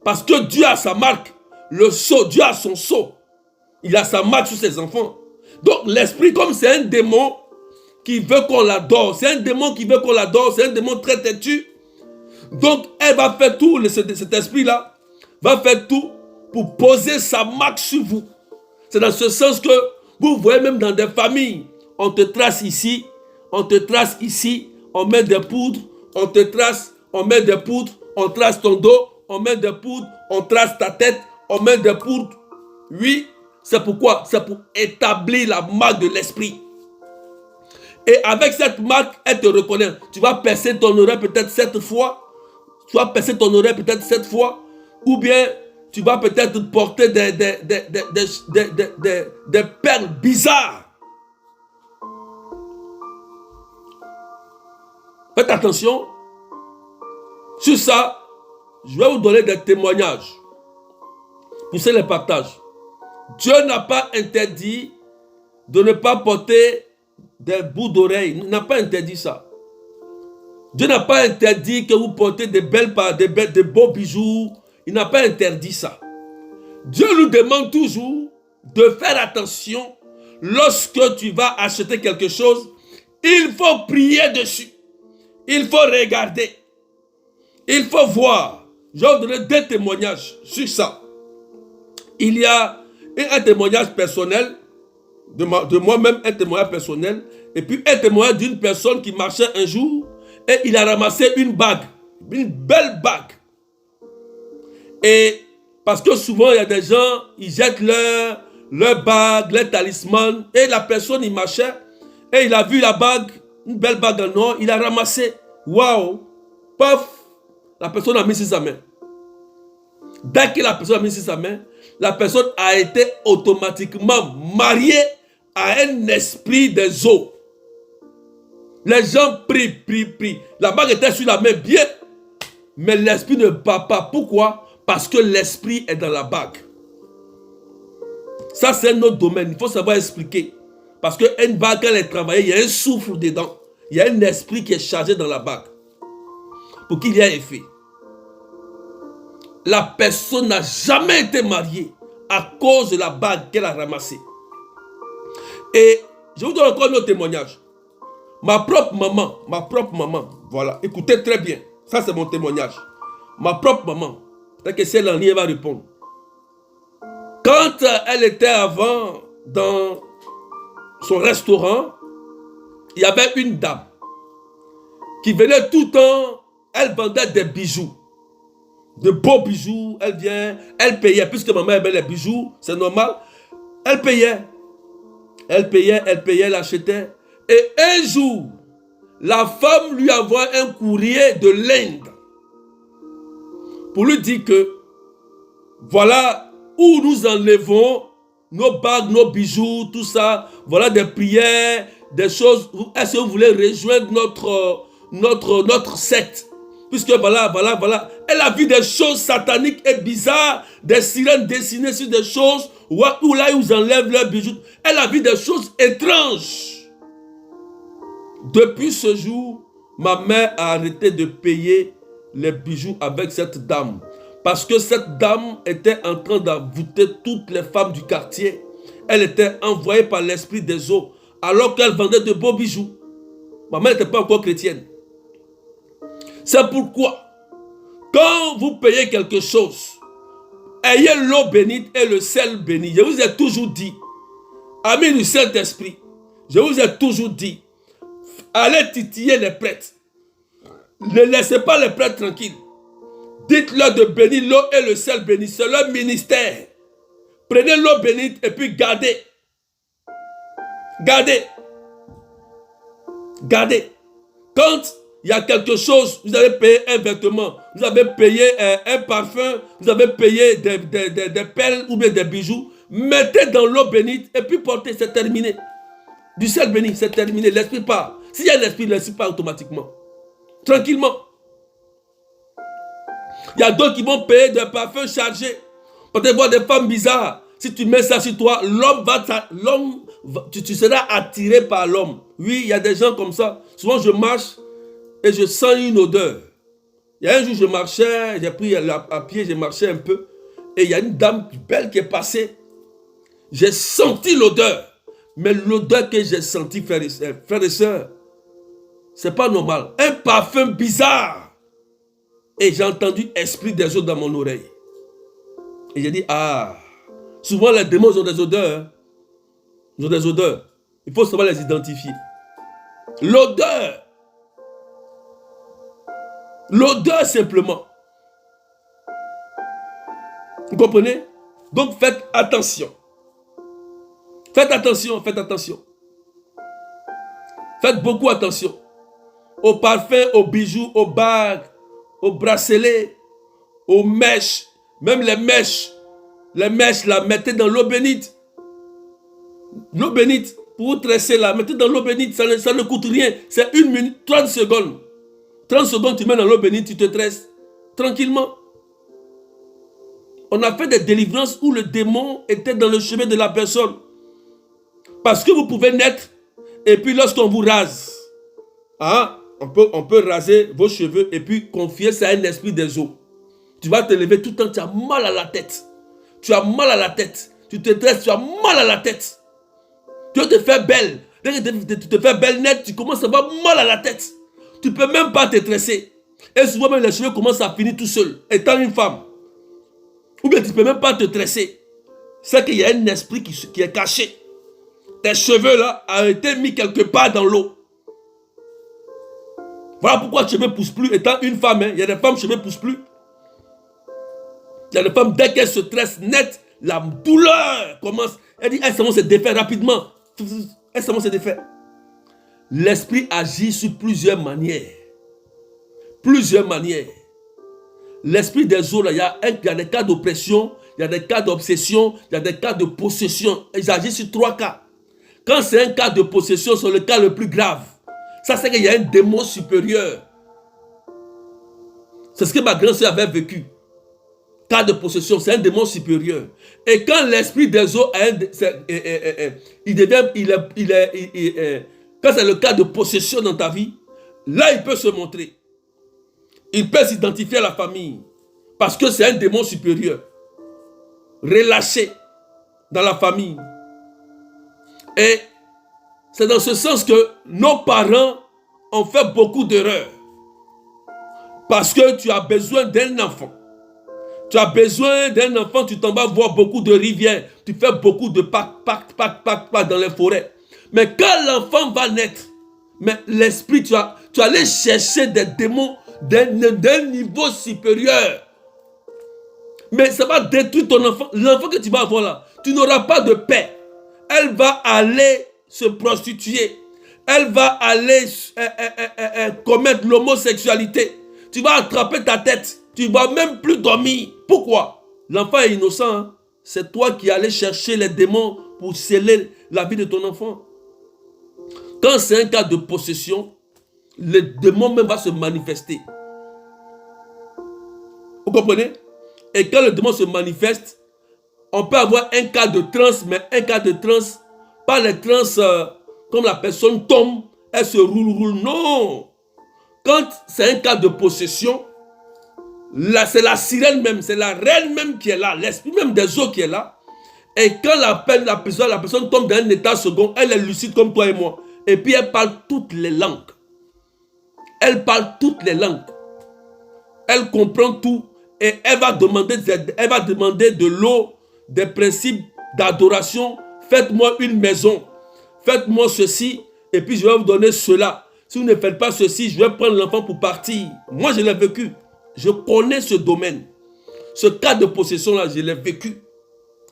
Speaker 2: Parce que Dieu a sa marque. Le sceau, Dieu a son sceau. Il a sa marque sur ses enfants. Donc l'esprit, comme c'est un démon qui veut qu'on l'adore, c'est un démon qui veut qu'on l'adore, c'est un démon très têtu. Donc elle va faire tout, cet esprit-là va faire tout pour poser sa marque sur vous. C'est dans ce sens que vous voyez même dans des familles, on te trace ici, on te trace ici, on met des poudres, on te trace, on met des poudres, on trace ton dos, on met des poudres, on trace ta tête, on met des poudres. Oui, c'est pourquoi? C'est pour établir la marque de l'esprit. Et avec cette marque, elle te reconnaît. Tu vas percer ton oreille peut-être 7 fois. Tu vas percer ton oreille peut-être 7 fois. Ou bien tu vas peut-être porter des perles bizarres. Faites attention. Sur ça, je vais vous donner des témoignages. Poussez les partages. Dieu n'a pas interdit de ne pas porter des bouts d'oreilles. Il n'a pas interdit ça. Dieu n'a pas interdit que vous portez des beaux bijoux. Il n'a pas interdit ça. Dieu nous demande toujours de faire attention. Lorsque tu vas acheter quelque chose, il faut prier dessus. Il faut regarder. Il faut voir. Je vais vous donner 2 témoignages sur ça. Il y a un témoignage personnel de moi-même, un témoignage personnel, et puis un témoignage d'une personne qui marchait un jour et il a ramassé une bague, une belle bague. Et parce que souvent il y a des gens, ils jettent leur bague, leur talisman, et la personne il marchait et il a vu la bague, une belle bague en or, il a ramassé. Waouh! Paf! La personne a mis sur sa main. Dès que la personne a mis sur sa main, la personne a été automatiquement mariée à un esprit des eaux. Les gens prient. La bague était sur la main bien, mais l'esprit ne part pas. Pourquoi? Parce que l'esprit est dans la bague. Ça, c'est un autre domaine. Il faut savoir expliquer. Parce qu'une bague, quand elle est travaillée, il y a un souffle dedans. Il y a un esprit qui est chargé dans la bague pour qu'il y ait effet. La personne n'a jamais été mariée à cause de la bague qu'elle a ramassée. Et je vous donne encore un autre témoignage. Ma propre maman, voilà, écoutez très bien, ça c'est mon témoignage. Ma propre maman, peut-être que si elle en ligne, elle va répondre. Quand elle était avant dans son restaurant, il y avait une dame qui venait tout le temps, elle vendait des bijoux. De beaux bijoux, elle vient, elle payait, puisque maman aimait les bijoux, c'est normal. Elle payait, elle achetait. Et un jour, la femme lui envoie un courrier de l'Inde pour lui dire que voilà où nous enlevons nos bagues, nos bijoux, tout ça. Voilà des prières, des choses. Est-ce que vous voulez rejoindre notre secte? Puisque voilà. Elle a vu des choses sataniques et bizarres, des sirènes dessinées sur des choses, où là ils enlèvent leurs bijoux. Elle a vu des choses étranges. Depuis ce jour, ma mère a arrêté de payer les bijoux avec cette dame. Parce que cette dame était en train d'envoûter toutes les femmes du quartier. Elle était envoyée par l'esprit des eaux, alors qu'elle vendait de beaux bijoux. Ma mère n'était pas encore chrétienne. C'est pourquoi, quand vous payez quelque chose, ayez l'eau bénite et le sel béni. Je vous ai toujours dit, amis du Saint-Esprit, je vous ai toujours dit, allez titiller les prêtres. Ne laissez pas les prêtres tranquilles. Dites-leur de bénir l'eau et le sel béni. C'est leur ministère. Prenez l'eau bénite et puis gardez. Gardez. Quand il y a quelque chose, vous avez payé un vêtement, vous avez payé un parfum, vous avez payé des perles ou bien des bijoux, mettez dans l'eau bénite et puis portez, c'est terminé. Du sel béni, c'est terminé. L'esprit part. S'il y a l'esprit part automatiquement. Tranquillement. Il y a d'autres qui vont payer des parfums chargés. Peut-être voir des femmes bizarres. Si tu mets ça sur toi, tu seras attiré par l'homme. Oui, il y a des gens comme ça. Souvent, je marche et je sens une odeur. Il y a un jour, je marchais, j'ai pris à pied, j'ai marché un peu. Et il y a une dame belle qui est passée. J'ai senti l'odeur. Mais l'odeur que j'ai sentie, frères et sœurs, c'est pas normal. Un parfum bizarre. Et j'ai entendu esprit des eaux dans mon oreille. Et j'ai dit, ah, souvent les démons ont des odeurs. Hein. Ils ont des odeurs. Il faut savoir les identifier. L'odeur. L'odeur simplement. Vous comprenez? Donc faites attention. Faites attention, faites attention. Faites beaucoup attention. Aux parfums, aux bijoux, aux bagues, aux bracelets, aux mèches. Même les mèches là, mettez dans l'eau bénite. L'eau bénite, pour vous tresser là, mettez dans l'eau bénite, ça ne coûte rien. C'est 1 minute, 30 secondes. 30 secondes, tu mets dans l'eau bénite, tu te tresses tranquillement. On a fait des délivrances où le démon était dans le chemin de la personne. Parce que vous pouvez naître, et puis lorsqu'on vous rase, hein, on peut raser vos cheveux et puis confier ça à un esprit des eaux. Tu vas te lever tout le temps, tu as mal à la tête. Tu as mal à la tête. Tu te tresses, tu as mal à la tête. Tu veux te faire belle. Dès que tu te fais belle nette, tu commences à avoir mal à la tête. Tu ne peux même pas te tresser. Et souvent même les cheveux commencent à finir tout seuls, étant une femme. Ou bien tu ne peux même pas te tresser. C'est qu'il y a un esprit qui est caché. Tes cheveux là ont été mis quelque part dans l'eau. Voilà pourquoi tes cheveux ne poussent plus. Étant une femme, hein, il y a des femmes, les cheveux ne poussent plus. Il y a des femmes, dès qu'elles se tressent net, la douleur commence. Elle dit, elle se défait rapidement. Elle se défait. L'esprit agit sur plusieurs manières. Plusieurs manières. L'esprit des eaux, là, il y a des cas d'oppression, il y a des cas d'obsession, il y a des cas de possession. Ils agissent sur 3 cas. Quand c'est un cas de possession, c'est le cas le plus grave. Ça, c'est qu'il y a un démon supérieur. C'est ce que ma grand-sœur avait vécu. Cas de possession, c'est un démon supérieur. Et quand l'esprit des eaux, quand c'est le cas de possession dans ta vie, là, il peut se montrer. Il peut s'identifier à la famille. Parce que c'est un démon supérieur. Relâché dans la famille. Et c'est dans ce sens que nos parents ont fait beaucoup d'erreurs. Parce que tu as besoin d'un enfant. Tu as besoin d'un enfant, tu t'en vas voir beaucoup de rivières. Tu fais beaucoup de pack dans les forêts. Mais quand l'enfant va naître, mais l'esprit, tu vas aller chercher des démons d'un niveau supérieur. Mais ça va détruire ton enfant. L'enfant que tu vas avoir là, tu n'auras pas de paix. Elle va aller se prostituer. Elle va aller commettre l'homosexualité. Tu vas attraper ta tête. Tu ne vas même plus dormir. Pourquoi? L'enfant est innocent. Hein? C'est toi qui allais chercher les démons pour sceller la vie de ton enfant. Quand c'est un cas de possession, le démon même va se manifester. Vous comprenez? Et quand le démon se manifeste, on peut avoir un cas de transe, mais un cas de transe, pas les transes comme la personne tombe, elle se roule. Non. Quand c'est un cas de possession, là, c'est la sirène même, c'est la reine même qui est là, l'esprit même des eaux qui est là. Et quand la personne tombe dans un état second, elle est lucide comme toi et moi. Et puis elle parle toutes les langues. Elle parle toutes les langues. Elle comprend tout. Et elle va demander de l'eau, des principes d'adoration. Faites-moi une maison. Faites-moi ceci. Et puis je vais vous donner cela. Si vous ne faites pas ceci, je vais prendre l'enfant pour partir. Moi, je l'ai vécu. Je connais ce domaine. Ce cas de possession-là, je l'ai vécu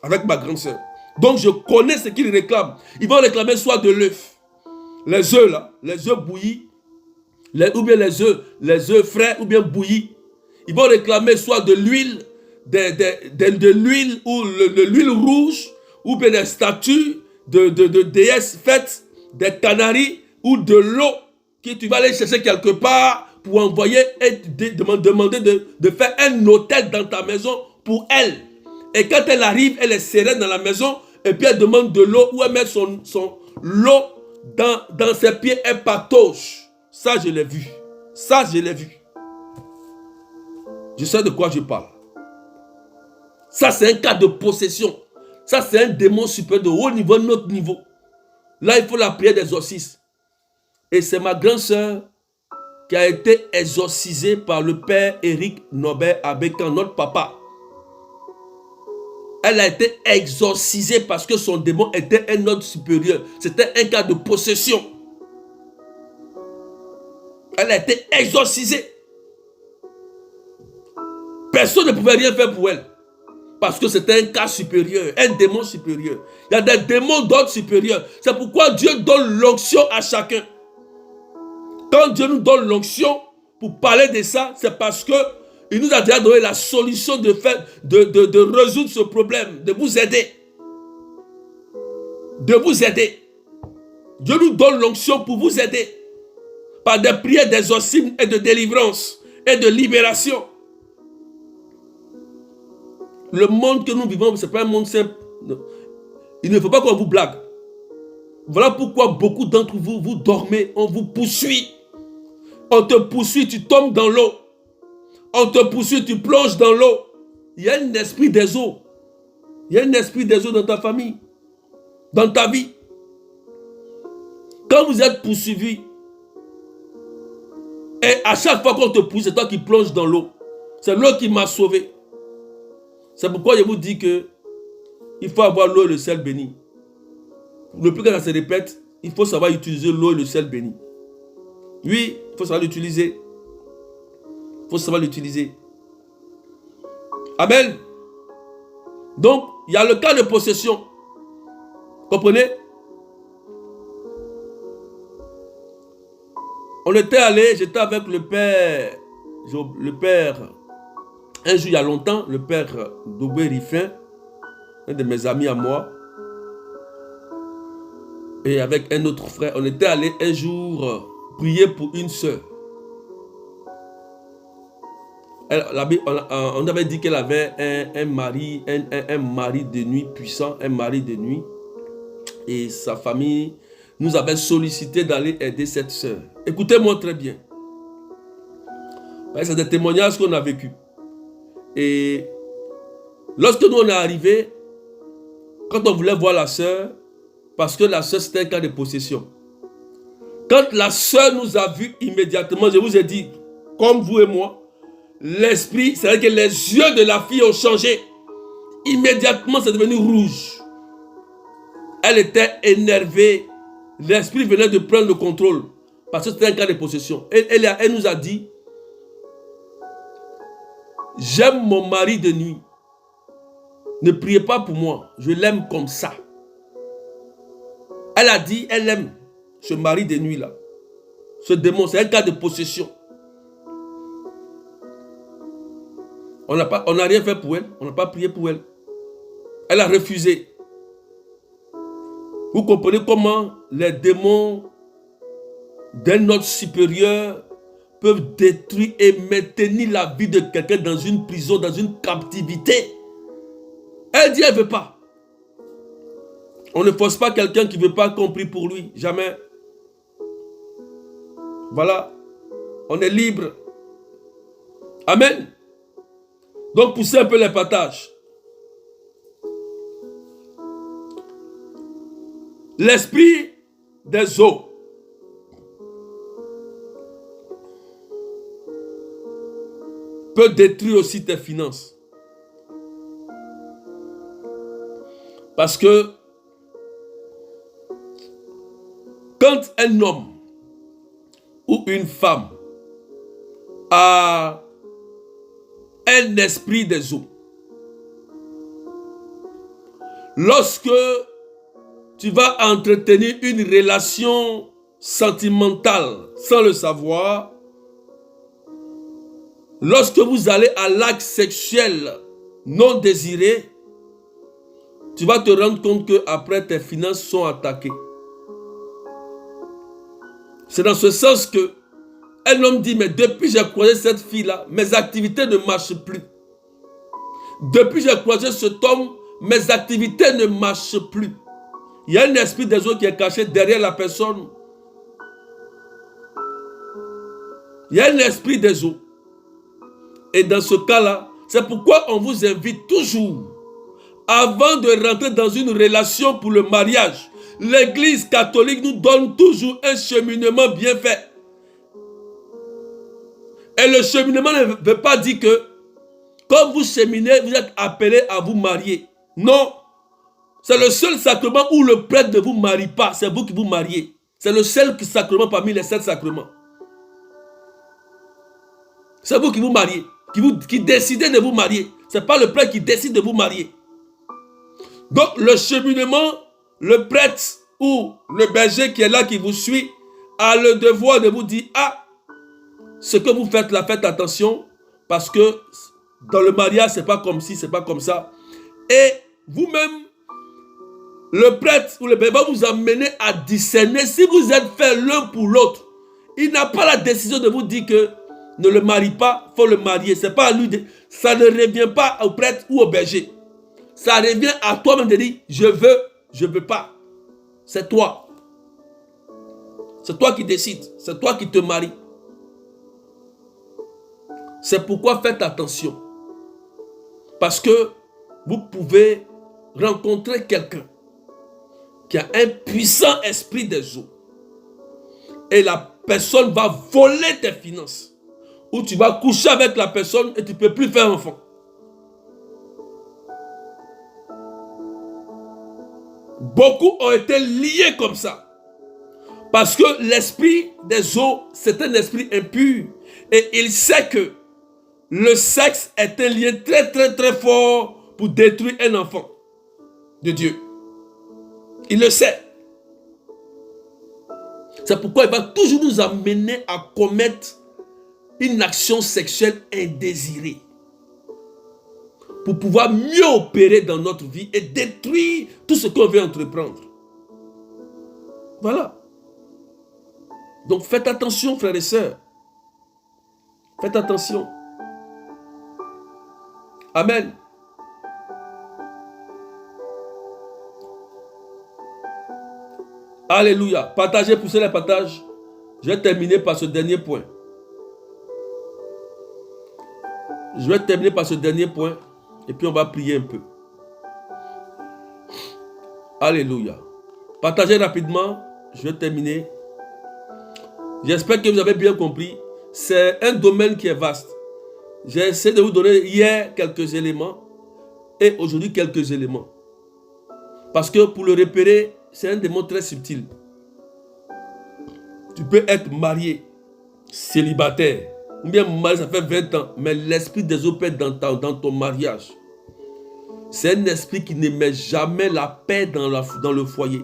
Speaker 2: avec ma grande soeur. Donc, je connais ce qu'ils réclament. Ils vont réclamer soit de l'œuf. Les œufs, là. Les œufs bouillis. Ou bien les œufs frais ou bien bouillis. Ils vont réclamer soit de l'huile, de l'huile ou de l'huile rouge, ou bien des statues de déesses faites, des canaries ou de l'eau que tu vas aller chercher quelque part pour envoyer et demander de faire un hôtel dans ta maison pour elle. Et quand elle arrive, elle est sereine dans la maison, et puis elle demande de l'eau, ou elle met l'eau dans ses pieds, elle patauge. Ça, je l'ai vu. Ça, je l'ai vu. Je sais de quoi je parle. Ça, c'est un cas de possession. Ça, c'est un démon supérieur de haut niveau, notre niveau. Là, il faut la prière d'exorcisme. Et c'est ma grande sœur qui a été exorcisée par le père Éric Norbert Abékan, notre papa. Elle a été exorcisée parce que son démon était un ordre supérieur. C'était un cas de possession. Elle a été exorcisée. Personne ne pouvait rien faire pour elle. Parce que c'était un cas supérieur, un démon supérieur. Il y a des démons d'ordre supérieur. C'est pourquoi Dieu donne l'onction à chacun. Quand Dieu nous donne l'onction pour parler de ça, c'est parce que il nous a déjà donné la solution de résoudre ce problème, de vous aider. De vous aider. Dieu nous donne l'onction pour vous aider. Par des prières d'exorcisme et de délivrance et de libération. Le monde que nous vivons, ce n'est pas un monde simple. Il ne faut pas qu'on vous blague. Voilà pourquoi beaucoup d'entre vous, vous dormez, on vous poursuit. On te poursuit, tu tombes dans l'eau. On te poursuit, tu plonges dans l'eau. Il y a un esprit des eaux. Il y a un esprit des eaux dans ta famille. Dans ta vie. Quand vous êtes poursuivi, et à chaque fois qu'on te pousse, c'est toi qui plonges dans l'eau. C'est l'eau qui m'a sauvé. C'est pourquoi je vous dis que il faut avoir l'eau et le sel béni. Le plus que ça se répète, il faut savoir utiliser l'eau et le sel béni. Oui, il faut savoir l'utiliser. Il faut savoir l'utiliser. Amen. Donc, il y a le cas de possession. Comprenez? On était allé, j'étais avec le père, un jour il y a longtemps, le père Doubé Riffin, un de mes amis à moi, et avec un autre frère, on était allé un jour prier pour une sœur. On avait dit qu'elle avait un mari de nuit puissant, un mari de nuit, et sa famille nous avait sollicité d'aller aider cette sœur. Écoutez-moi très bien. C'est des témoignages qu'on a vécu. Et lorsque nous on est arrivés, quand on voulait voir la sœur, parce que la sœur c'était un cas de possession. Quand la sœur nous a vus immédiatement, je vous ai dit, comme vous et moi, l'esprit, c'est-à-dire que les yeux de la fille ont changé. Immédiatement, c'est devenu rouge. Elle était énervée. L'esprit venait de prendre le contrôle. Parce que c'était un cas de possession. Elle nous a dit, j'aime mon mari de nuit. Ne priez pas pour moi. Je l'aime comme ça. Elle a dit, elle aime ce mari de nuit là. Ce démon, c'est un cas de possession. On n'a rien fait pour elle. On n'a pas prié pour elle. Elle a refusé. Vous comprenez comment les démons d'un ordre supérieur peuvent détruire et maintenir la vie de quelqu'un dans une prison, dans une captivité. Elle dit, elle ne veut pas. On ne force pas quelqu'un qui ne veut pas qu'on prie pour lui. Jamais. Voilà. On est libre. Amen. Donc, poussez un peu les partages. L'esprit des eaux. Peut détruire aussi tes finances. Parce que quand un homme ou une femme a un esprit des eaux, lorsque tu vas entretenir une relation sentimentale sans le savoir, lorsque vous allez à l'acte sexuel non désiré, tu vas te rendre compte que après tes finances sont attaquées. C'est dans ce sens que Un homme dit, mais depuis que j'ai croisé cette fille-là, mes activités ne marchent plus. Depuis que j'ai croisé cet homme, mes activités ne marchent plus. Il y a un esprit des eaux qui est caché derrière la personne. Il y a un esprit des eaux. Et dans ce cas-là, c'est pourquoi on vous invite toujours, avant de rentrer dans une relation pour le mariage, l'Église catholique nous donne toujours un cheminement bien fait. Et le cheminement ne veut pas dire que, comme vous cheminez, vous êtes appelé à vous marier. Non. C'est le seul sacrement où le prêtre ne vous marie pas. C'est vous qui vous mariez. C'est le seul sacrement parmi les 7 sacrements. C'est vous qui vous mariez. Qui décidez de vous marier. Ce n'est pas le prêtre qui décide de vous marier. Donc le cheminement, le prêtre ou le berger qui est là, qui vous suit, a le devoir de vous dire, ah, ce que vous faites là, faites attention, parce que dans le mariage, ce n'est pas comme ci, ce n'est pas comme ça. Et vous-même, le prêtre ou le berger va vous amener à discerner si vous êtes fait l'un pour l'autre. Il n'a pas la décision de vous dire que ne le marie pas, il faut le marier. C'est pas à lui ça ne revient pas au prêtre ou au berger. Ça revient à toi-même de dire, je veux pas. C'est toi. C'est toi qui décides. C'est toi qui te maries. C'est pourquoi faites attention. Parce que vous pouvez rencontrer quelqu'un qui a un puissant esprit des eaux. Et la personne va voler tes finances. Ou tu vas coucher avec la personne et tu ne peux plus faire enfant. Beaucoup ont été liés comme ça. Parce que l'esprit des eaux, c'est un esprit impur. Et il sait que le sexe est un lien très très très fort pour détruire un enfant de Dieu. Il le sait. C'est pourquoi il va toujours nous amener à commettre une action sexuelle indésirée. Pour pouvoir mieux opérer dans notre vie et détruire tout ce qu'on veut entreprendre. Voilà. Donc faites attention, frères et sœurs. Faites attention. Amen. Alléluia. Partagez, poussez les partages. Je vais terminer par ce dernier point. Je vais terminer par ce dernier point. Et puis on va prier un peu. Alléluia. Partagez rapidement. Je vais terminer. J'espère que vous avez bien compris. C'est un domaine qui est vaste. J'ai essayé de vous donner hier quelques éléments. Et aujourd'hui quelques éléments. Parce que pour le repérer, c'est un démon très subtil. Tu peux être marié, célibataire. Ou bien marié, ça fait 20 ans. Mais l'esprit des eaux peut être dans ton mariage. C'est un esprit qui ne met jamais la paix dans le foyer.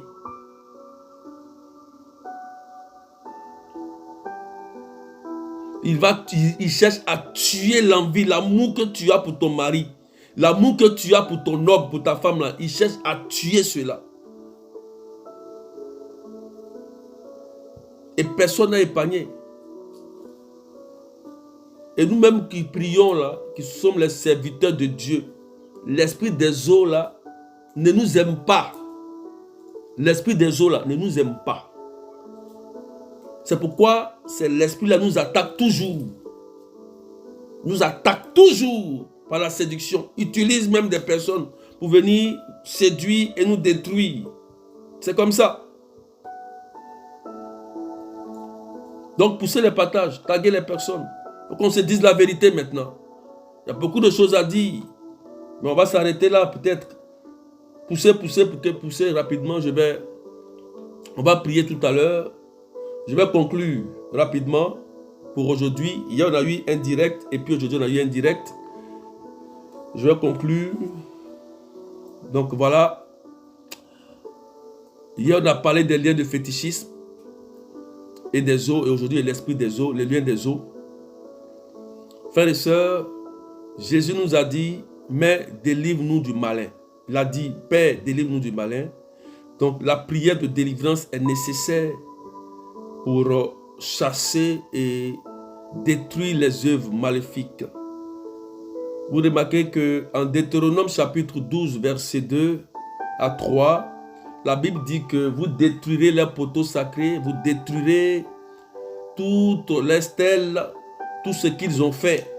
Speaker 2: Il cherche à tuer l'envie, l'amour que tu as pour ton mari. L'amour que tu as pour ton homme, pour ta femme. Là, il cherche à tuer cela. Et personne n'a épargné. Et nous-mêmes qui prions là, qui sommes les serviteurs de Dieu, l'esprit des eaux là ne nous aime pas. L'esprit des eaux là ne nous aime pas. C'est pourquoi l'esprit là nous attaque toujours. Nous attaque toujours par la séduction. Utilise même des personnes pour venir séduire et nous détruire. C'est comme ça. Donc poussez les partages, taguez les personnes. Il faut qu'on se dise la vérité maintenant. Il y a beaucoup de choses à dire. Mais on va s'arrêter là peut-être. Poussez rapidement. On va prier tout à l'heure. Je vais conclure rapidement pour aujourd'hui. Hier on a eu un direct et puis aujourd'hui on a eu un direct. Je vais conclure. Donc voilà. Hier on a parlé des liens de fétichisme et des eaux. Et aujourd'hui l'esprit des eaux, les liens des eaux. Frères et sœurs, Jésus nous a dit, mais délivre-nous du malin. Il a dit, Père, délivre-nous du malin. Donc la prière de délivrance est nécessaire pour chasser et détruire les œuvres maléfiques. Vous remarquez qu'en Deutéronome chapitre 12, verset 2 à 3, la Bible dit que vous détruirez les poteaux sacrés, vous détruirez toutes les stèles, tout ce qu'ils ont fait.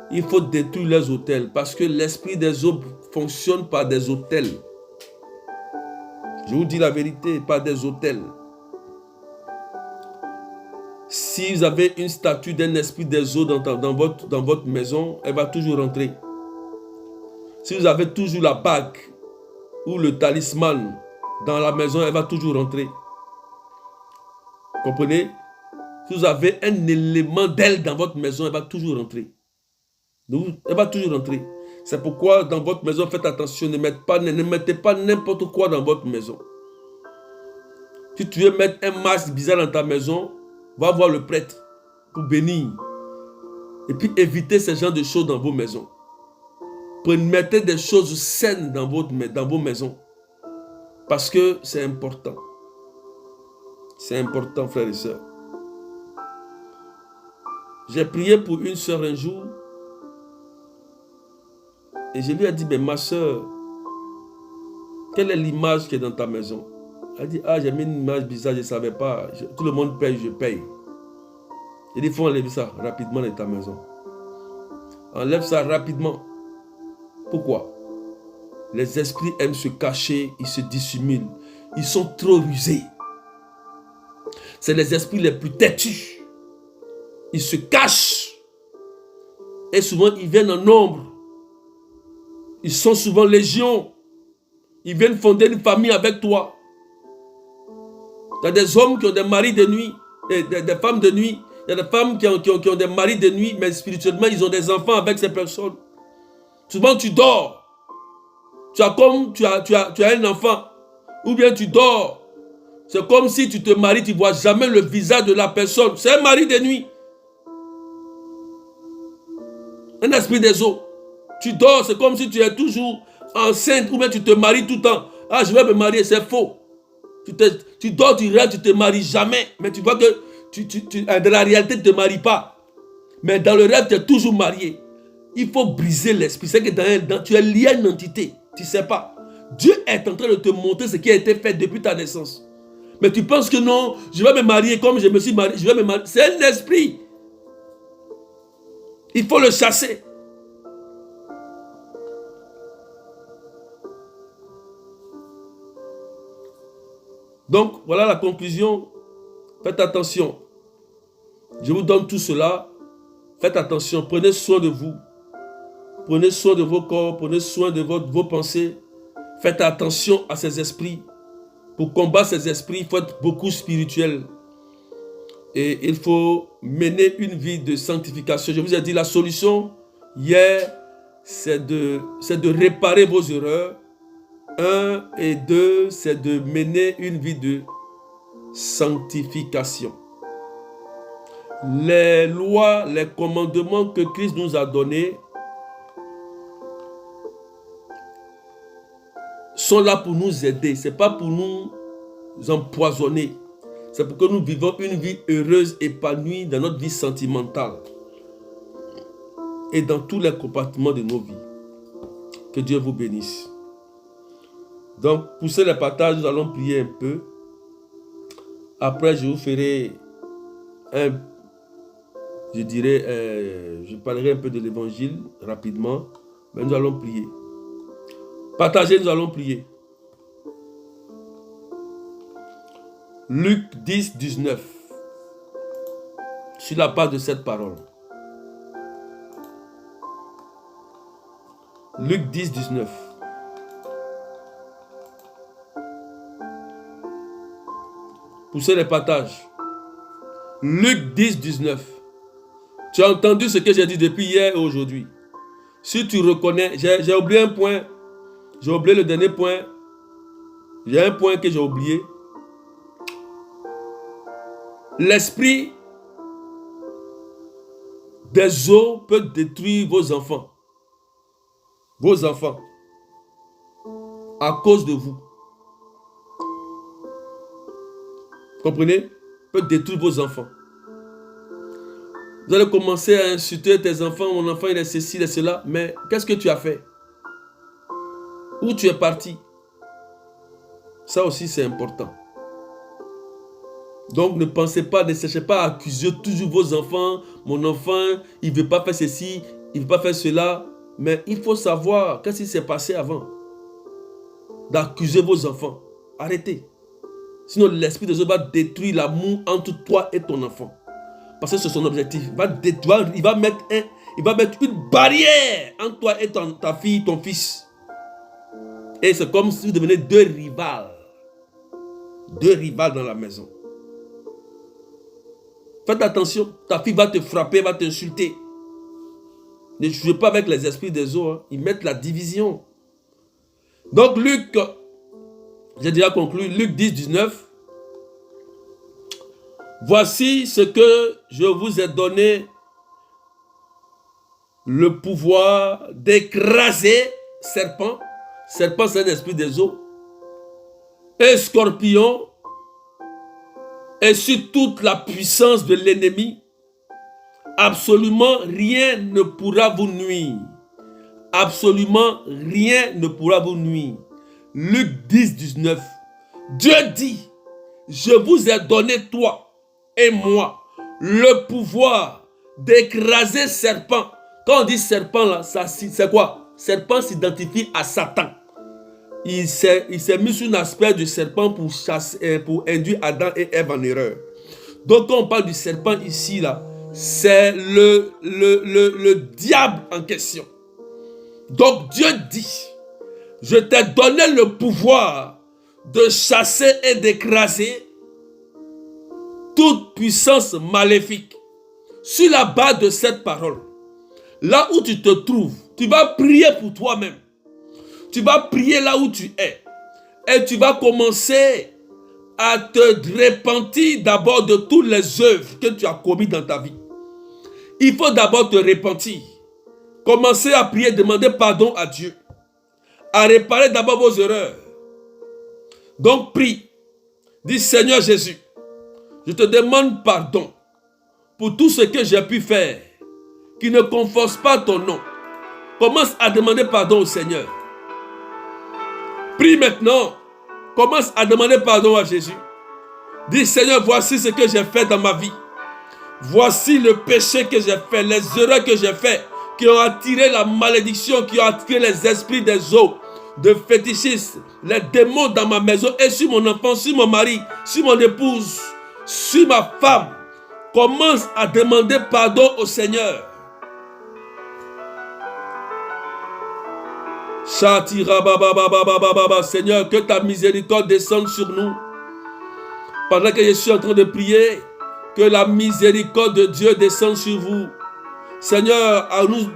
Speaker 2: Il faut détruire les autels parce que l'esprit des eaux fonctionne par des autels. Je vous dis la vérité, par des autels. Si vous avez une statue d'un esprit des eaux dans votre maison, elle va toujours rentrer. Si vous avez toujours la bague ou le talisman dans la maison, elle va toujours rentrer. Comprenez? Si vous avez un élément d'elle dans votre maison, elle va toujours rentrer. Elle va toujours rentrer. C'est pourquoi dans votre maison, faites attention, ne mettez pas n'importe quoi dans votre maison. Si tu veux mettre un masque bizarre dans ta maison, va voir le prêtre pour bénir. Et puis évitez ce genre de choses dans vos maisons. Mettez des choses saines dans vos maisons. Parce que c'est important. C'est important, frères et sœurs. J'ai prié pour une sœur un jour. Et je lui ai dit, mais ma sœur, quelle est l'image qui est dans ta maison? Elle dit, ah, j'ai mis une image bizarre, je ne savais pas. Tout le monde paye, je paye. Il dit, il faut enlever ça rapidement de ta maison. Enlève ça rapidement. Pourquoi? Les esprits aiment se cacher, ils se dissimulent. Ils sont trop rusés. C'est les esprits les plus têtus. Ils se cachent. Et souvent, ils viennent en nombre. Ils sont souvent légion. Ils viennent fonder une famille avec toi. Il y a des hommes qui ont des maris de nuit, des femmes de nuit. Il y a des femmes qui ont des maris de nuit, mais spirituellement, ils ont des enfants avec ces personnes. Souvent, tu dors. Tu as un enfant. Ou bien tu dors. C'est comme si tu te maries, tu ne vois jamais le visage de la personne. C'est un mari de nuit. Un esprit des eaux. Tu dors, c'est comme si tu es toujours enceinte, ou bien tu te maries tout le temps. Ah, je vais me marier, c'est faux. Tu dors, tu rêves, tu ne te maries jamais. Mais tu vois que dans la réalité, tu ne te maries pas. Mais dans le rêve, tu es toujours marié. Il faut briser l'esprit. C'est que tu es lié à une entité. Tu ne sais pas. Dieu est en train de te montrer ce qui a été fait depuis ta naissance. Mais tu penses que non, je vais me marier comme je me suis marié. Je vais me marier. C'est un esprit. Il faut le chasser. Donc, voilà la conclusion. Faites attention. Je vous donne tout cela. Faites attention. Prenez soin de vous. Prenez soin de vos corps. Prenez soin de vos pensées. Faites attention à ces esprits. Pour combattre ces esprits, il faut être beaucoup spirituel. Et il faut mener une vie de sanctification. Je vous ai dit, la solution hier, c'est de réparer vos erreurs. 1 et 2, c'est de mener une vie de sanctification. Les lois, les commandements que Christ nous a donnés sont là pour nous aider. Ce n'est pas pour nous empoisonner. C'est pour que nous vivons une vie heureuse, épanouie dans notre vie sentimentale et dans tous les compartiments de nos vies. Que Dieu vous bénisse. Donc, poussez les partages, nous allons prier un peu. Après, je vous ferai je parlerai un peu de l'évangile rapidement, mais nous allons prier. Partagez, nous allons prier. Luc 10, 19. Sur la base de cette parole. Luc 10, 19. Poussez les partages. Luc 10, 19. Tu as entendu ce que j'ai dit depuis hier et aujourd'hui. Si tu reconnais, j'ai oublié un point. J'ai oublié le dernier point. J'ai un point que j'ai oublié. L'esprit des eaux peut détruire vos enfants. Vos enfants. À cause de vous. Comprenez? Peut détruire vos enfants. Vous allez commencer à insulter tes enfants. Mon enfant, il est ceci, il est cela. Mais qu'est-ce que tu as fait? Où tu es parti? Ça aussi, c'est important. Donc, ne pensez pas, ne cherchez pas à accuser toujours vos enfants. Mon enfant, il ne veut pas faire ceci, il ne veut pas faire cela. Mais il faut savoir qu'est-ce qui s'est passé avant d'accuser vos enfants. Arrêtez. Sinon, l'esprit de Dieu va détruire l'amour entre toi et ton enfant. Parce que c'est son objectif. Il va mettre une barrière entre toi et ta fille, ton fils. Et c'est comme si vous devenez deux rivales. Deux rivales dans la maison. Faites attention. Ta fille va te frapper, va t'insulter. Ne jouez pas avec les esprits des eaux. Hein. Ils mettent la division. Donc Luc, j'ai déjà conclu, Luc 10, 19. Voici ce que je vous ai donné, le pouvoir d'écraser serpent. Serpent, c'est un esprit des eaux. Et scorpion. Et sur toute la puissance de l'ennemi. Absolument rien ne pourra vous nuire. Absolument rien ne pourra vous nuire. Luc 10, 19. Dieu dit, je vous ai donné, toi et moi, le pouvoir d'écraser serpent. Quand on dit serpent, là, c'est quoi? Serpent s'identifie à Satan. Il s'est mis sur un aspect du serpent pour induire Adam et Ève en erreur. Donc quand on parle du serpent ici, là, c'est le diable en question. Donc Dieu dit, je t'ai donné le pouvoir de chasser et d'écraser toute puissance maléfique. Sur la base de cette parole, là où tu te trouves, tu vas prier pour toi-même. Tu vas prier là où tu es. Et tu vas commencer à te repentir d'abord de toutes les œuvres que tu as commises dans ta vie. Il faut d'abord te repentir. Commencez à prier, demander pardon à Dieu. À réparer d'abord vos erreurs. Donc prie. Dis Seigneur Jésus, je te demande pardon pour tout ce que j'ai pu faire qui ne conforte pas ton nom. Commence à demander pardon au Seigneur. Prie maintenant. Commence à demander pardon à Jésus. Dis Seigneur, voici ce que j'ai fait dans ma vie. Voici le péché que j'ai fait, les erreurs que j'ai fait, qui ont attiré la malédiction, qui ont attiré les esprits des eaux, de fétichistes, les démons dans ma maison et sur mon enfant, sur mon mari, sur mon épouse, sur ma femme. Commence à demander pardon au Seigneur. Seigneur, que ta miséricorde descende sur nous. Pendant que je suis en train de prier, que la miséricorde de Dieu descende sur vous. Seigneur, nous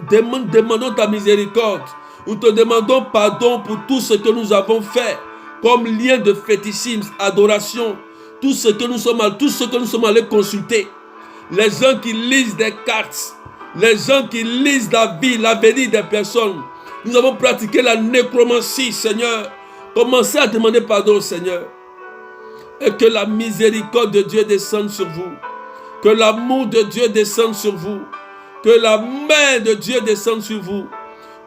Speaker 2: demandons ta miséricorde. Nous te demandons pardon pour tout ce que nous avons fait, comme lien de fétichisme, adoration, tout ce que nous sommes allés consulter. Les gens qui lisent des cartes, les gens qui lisent la vie, l'avenir des personnes. Nous avons pratiqué la nécromancie, Seigneur. Commencez à demander pardon au Seigneur. Et que la miséricorde de Dieu descende sur vous. Que l'amour de Dieu descende sur vous. Que la main de Dieu descende sur vous.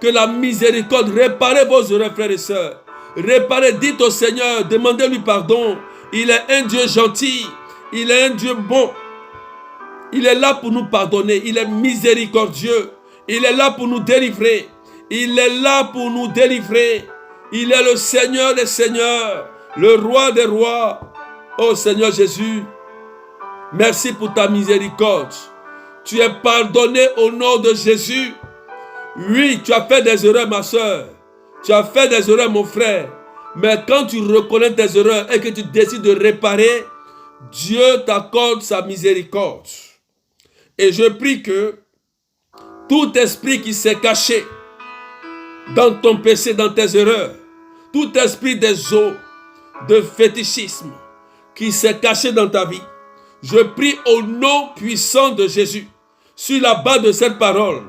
Speaker 2: Que la miséricorde, réparez vos erreurs, frères et sœurs. Réparez, dites au Seigneur, demandez-lui pardon. Il est un Dieu gentil. Il est un Dieu bon. Il est là pour nous pardonner. Il est miséricordieux. Il est là pour nous délivrer. Il est là pour nous délivrer. Il est le Seigneur des seigneurs, le roi des rois. Oh Seigneur Jésus, merci pour ta miséricorde. Tu es pardonné au nom de Jésus. Oui, tu as fait des erreurs, ma soeur. Tu as fait des erreurs, mon frère. Mais quand tu reconnais tes erreurs et que tu décides de réparer, Dieu t'accorde sa miséricorde. Et je prie que tout esprit qui s'est caché dans ton péché, dans tes erreurs, tout esprit des eaux, de fétichisme qui s'est caché dans ta vie, je prie au nom puissant de Jésus, sur la base de cette parole,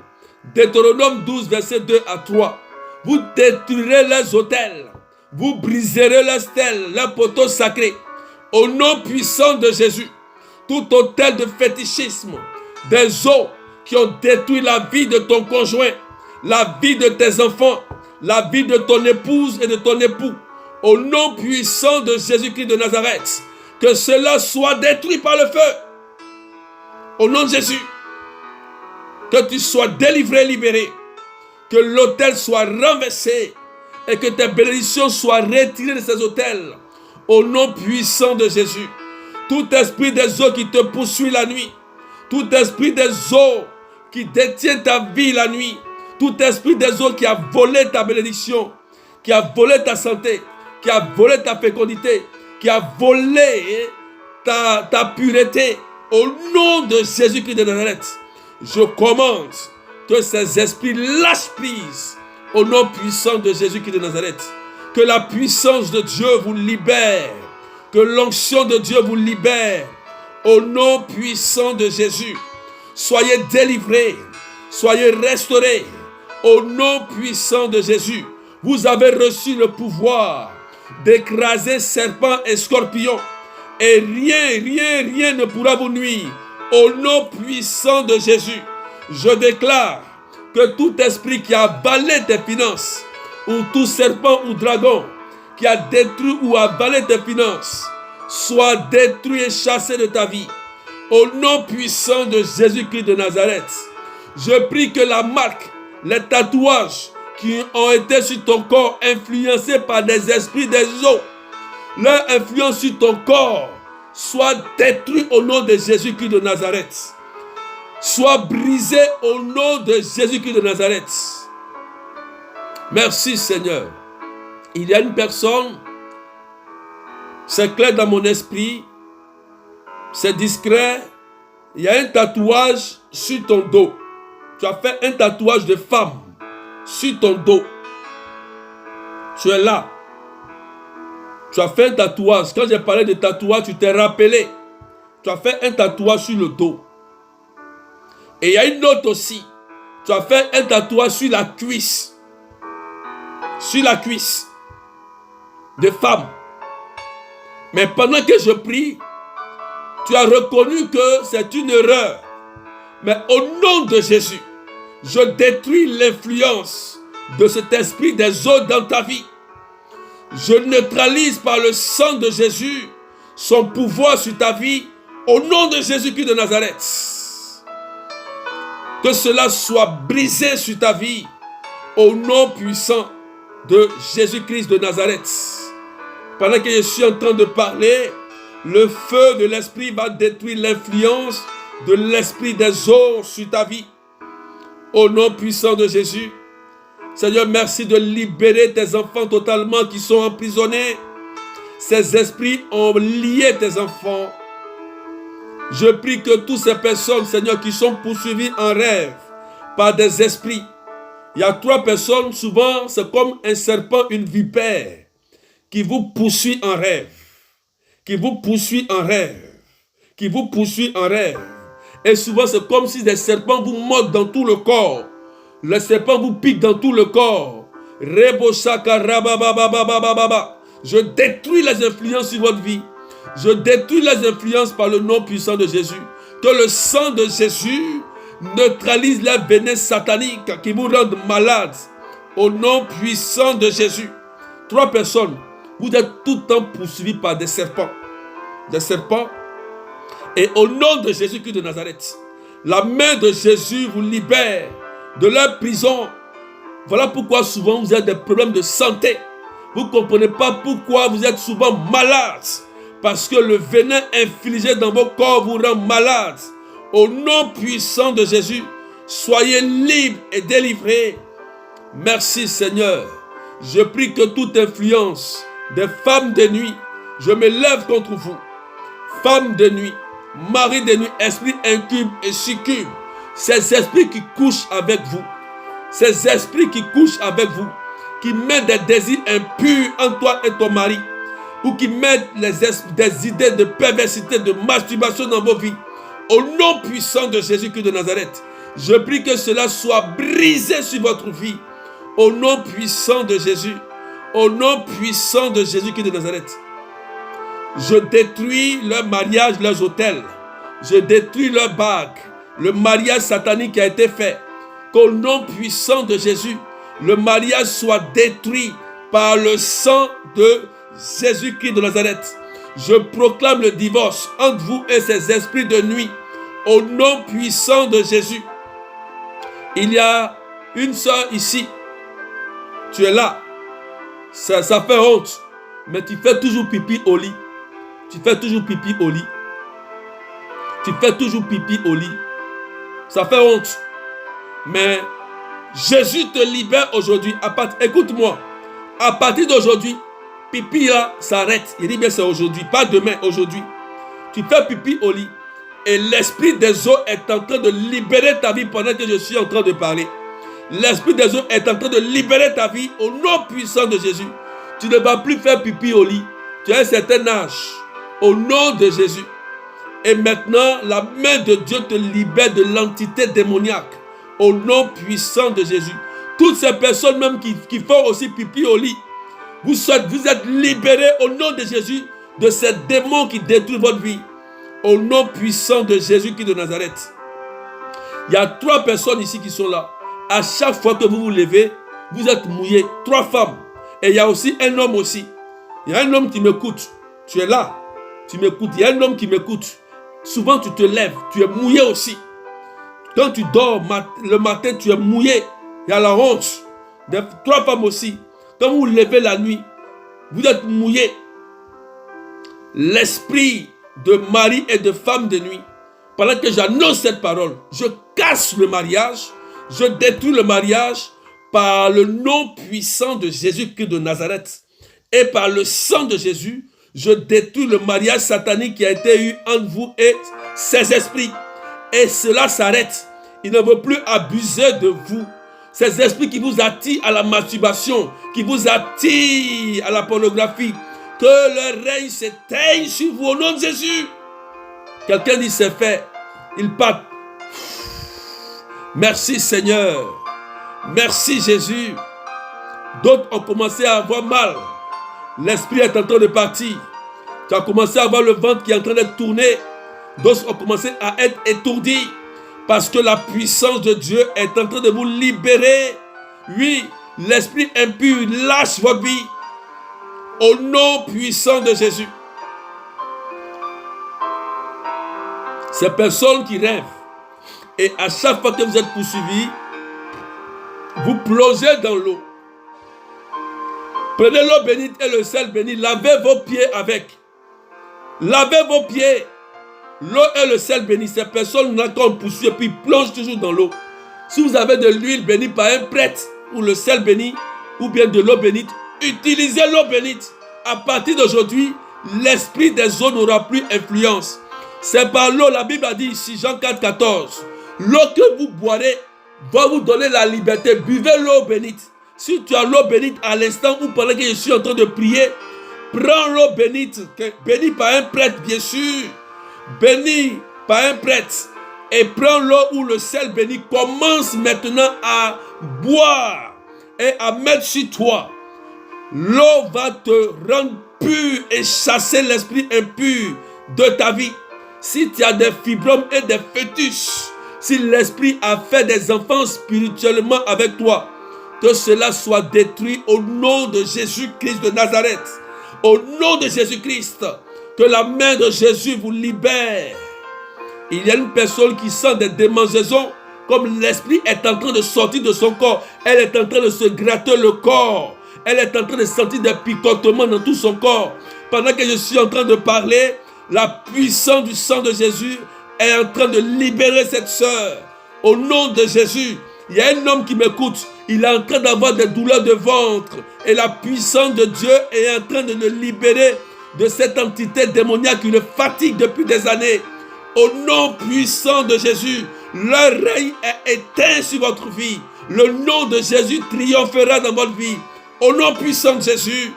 Speaker 2: Deutéronome 12, verset 2 à 3, vous détruirez les autels, vous briserez les stèles, les poteaux sacrés, au nom puissant de Jésus, tout autel de fétichisme, des eaux qui ont détruit la vie de ton conjoint, la vie de tes enfants, la vie de ton épouse et de ton époux. Au nom puissant de Jésus-Christ de Nazareth, que cela soit détruit par le feu. Au nom de Jésus, que tu sois délivré, libéré, que l'autel soit renversé et que tes bénédictions soient retirées de ces autels. Au nom puissant de Jésus, tout esprit des eaux qui te poursuit la nuit, tout esprit des eaux qui détient ta vie la nuit, tout esprit des eaux qui a volé ta bénédiction, qui a volé ta santé, qui a volé ta fécondité, qui a volé ta pureté, au nom de Jésus-Christ de Nazareth, je commande que ces esprits lâchent prise au nom puissant de Jésus-Christ de Nazareth. Que la puissance de Dieu vous libère, que l'onction de Dieu vous libère au nom puissant de Jésus. Soyez délivrés, soyez restaurés au nom puissant de Jésus. Vous avez reçu le pouvoir d'écraser serpents et scorpions, et rien ne pourra vous nuire. Au nom puissant de Jésus, je déclare que tout esprit qui a avalé tes finances, ou tout serpent ou dragon qui a détruit ou avalé tes finances, soit détruit et chassé de ta vie. Au nom puissant de Jésus-Christ de Nazareth, je prie que la marque, les tatouages qui ont été sur ton corps influencés par des esprits des eaux, leur influence sur ton corps soit détruite au nom de Jésus-Christ de Nazareth. Soit brisé au nom de Jésus-Christ de Nazareth. Merci Seigneur. Il y a une personne, c'est clair dans mon esprit, c'est discret, il y a un tatouage sur ton dos. Tu as fait un tatouage de femme sur ton dos. Tu es là. Tu as fait un tatouage. Quand j'ai parlé de tatouage, tu t'es rappelé. Tu as fait un tatouage sur le dos. Et il y a une autre aussi. Tu as fait un tatouage sur la cuisse. Sur la cuisse. De femme. Mais pendant que je prie, tu as reconnu que c'est une erreur. Mais au nom de Jésus, je détruis l'influence de cet esprit des eaux dans ta vie. Je neutralise par le sang de Jésus son pouvoir sur ta vie au nom de Jésus-Christ de Nazareth. Que cela soit brisé sur ta vie au nom puissant de Jésus-Christ de Nazareth. Pendant que je suis en train de parler, le feu de l'esprit va détruire l'influence de l'esprit des eaux sur ta vie. Au nom puissant de Jésus. Seigneur, merci de libérer tes enfants totalement qui sont emprisonnés. Ces esprits ont lié tes enfants. Je prie que toutes ces personnes, Seigneur, qui sont poursuivies en rêve par des esprits. Il y a 3 personnes, souvent, c'est comme un serpent, une vipère, qui vous poursuit en rêve. Qui vous poursuit en rêve. Qui vous poursuit en rêve. Et souvent, c'est comme si des serpents vous mordent dans tout le corps. Les serpents vous piquent dans tout le corps. Je détruis les influences sur votre vie. Je détruis les influences par le nom puissant de Jésus. Que le sang de Jésus neutralise les venin sataniques qui vous rendent malades. Au nom puissant de Jésus. 3 personnes, vous êtes tout le temps poursuivis par des serpents. Des serpents. Et au nom de Jésus-Christ de Nazareth, la main de Jésus vous libère de leur prison. Voilà pourquoi souvent vous avez des problèmes de santé. Vous ne comprenez pas pourquoi vous êtes souvent malade. Parce que le venin infligé dans vos corps vous rend malade. Au nom puissant de Jésus, soyez libres et délivrés. Merci Seigneur. Je prie que toute influence des femmes de nuit, je me lève contre vous. Femmes de nuit, mari de nuit, esprit incube et succube. Ces esprits qui couchent avec vous. Ces esprits qui couchent avec vous. Qui mettent des désirs impurs en toi et ton mari. Ou qui mettent des idées de perversité, de masturbation dans vos vies. Au nom puissant de Jésus-Christ de Nazareth, je prie que cela soit brisé sur votre vie. Au nom puissant de Jésus. Au nom puissant de Jésus-Christ de Nazareth. Je détruis leur mariage, leurs autels. Je détruis leurs bagues, le mariage satanique qui a été fait, qu'au nom puissant de Jésus, le mariage soit détruit par le sang de Jésus-Christ de Nazareth. Je proclame le divorce entre vous et ces esprits de nuit, au nom puissant de Jésus. Il y a une sœur ici, tu es là, ça fait honte, mais tu fais toujours pipi au lit. Tu fais toujours pipi au lit. Tu fais toujours pipi au lit. Ça fait honte. Mais Jésus te libère aujourd'hui. Écoute-moi. À partir d'aujourd'hui, pipi là s'arrête. Il dit bien c'est aujourd'hui, pas demain, aujourd'hui. Tu fais pipi au lit. Et l'esprit des eaux est en train de libérer ta vie pendant que je suis en train de parler. L'esprit des eaux est en train de libérer ta vie au nom puissant de Jésus. Tu ne vas plus faire pipi au lit. Tu as un certain âge. Au nom de Jésus. Et maintenant, la main de Dieu te libère de l'entité démoniaque. Au nom puissant de Jésus. Toutes ces personnes même qui font aussi pipi au lit. Vous êtes libérés au nom de Jésus de ces démons qui détruisent votre vie. Au nom puissant de Jésus-Christ de Nazareth. Il y a 3 personnes ici qui sont là. À chaque fois que vous vous levez, vous êtes mouillés. 3 femmes. Et il y a aussi un homme aussi. Il y a un homme qui m'écoute. Tu es là. Tu m'écoutes. Il y a un homme qui m'écoute. Souvent tu te lèves. Tu es mouillé aussi. Quand tu dors le matin, tu es mouillé. Il y a la honte. 3 femmes aussi. Quand vous vous levez la nuit, vous êtes mouillés. L'esprit de mari et de femme de nuit, pendant que j'annonce cette parole, je casse le mariage, je détruis le mariage par le nom puissant de Jésus-Christ de Nazareth et par le sang de Jésus, je détruis le mariage satanique qui a été eu entre vous et ces esprits. Et cela s'arrête. Il ne veut plus abuser de vous. Ces esprits qui vous attirent à la masturbation, qui vous attirent à la pornographie, que le règne s'éteigne sur vous au nom de Jésus. Quelqu'un dit c'est fait. Il part. Merci Seigneur. Merci Jésus. D'autres ont commencé à avoir mal. L'esprit est en train de partir. Tu as commencé à avoir le ventre qui est en train d'être tourné. D'autres ont commencé à être étourdis. Parce que la puissance de Dieu est en train de vous libérer. Oui, l'esprit impur lâche votre vie. Au nom puissant de Jésus. Ces personnes qui rêvent. Et à chaque fois que vous êtes poursuivis, vous plongez dans l'eau. Prenez l'eau bénite et le sel béni. Lavez vos pieds avec. Lavez vos pieds. L'eau et le sel béni. Ces personnes n'ont qu'à poursuivre et puis plongent toujours dans l'eau. Si vous avez de l'huile bénie par un prêtre ou le sel béni ou bien de l'eau bénite, utilisez l'eau bénite. À partir d'aujourd'hui, l'esprit des eaux n'aura plus influence. C'est par l'eau, la Bible a dit ici, Jean 4, 14. L'eau que vous boirez va vous donner la liberté. Buvez l'eau bénite. Si tu as l'eau bénite à l'instant où pendant que je suis en train de prier, prends l'eau bénite, bénie par un prêtre bien sûr, bénie par un prêtre, et prends l'eau ou le sel béni. Commence maintenant à boire et à mettre sur toi. L'eau va te rendre pur et chasser l'esprit impur de ta vie. Si tu as des fibromes et des fœtus, si l'esprit a fait des enfants spirituellement avec toi, que cela soit détruit au nom de Jésus-Christ de Nazareth. Au nom de Jésus-Christ, que la main de Jésus vous libère. Il y a une personne qui sent des démangeaisons, comme l'esprit est en train de sortir de son corps. Elle est en train de se gratter le corps. Elle est en train de sentir des picotements dans tout son corps. Pendant que je suis en train de parler, la puissance du sang de Jésus est en train de libérer cette sœur. Au nom de Jésus, il y a un homme qui m'écoute. Il est en train d'avoir des douleurs de ventre. Et la puissance de Dieu est en train de le libérer de cette entité démoniaque qui le fatigue depuis des années. Au nom puissant de Jésus, le règne est éteint sur votre vie. Le nom de Jésus triomphera dans votre vie. Au nom puissant de Jésus,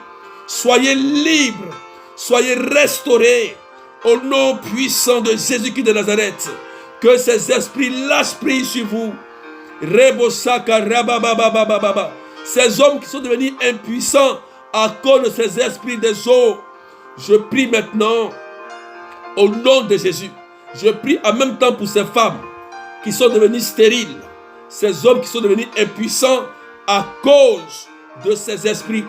Speaker 2: soyez libres, soyez restaurés. Au nom puissant de Jésus-Christ de Nazareth, que ces esprits lâchent prise sur vous. Ces hommes qui sont devenus impuissants à cause de ces esprits des eaux, je prie maintenant au nom de Jésus. Je prie en même temps pour ces femmes qui sont devenus stériles, ces hommes qui sont devenus impuissants à cause de ces esprits.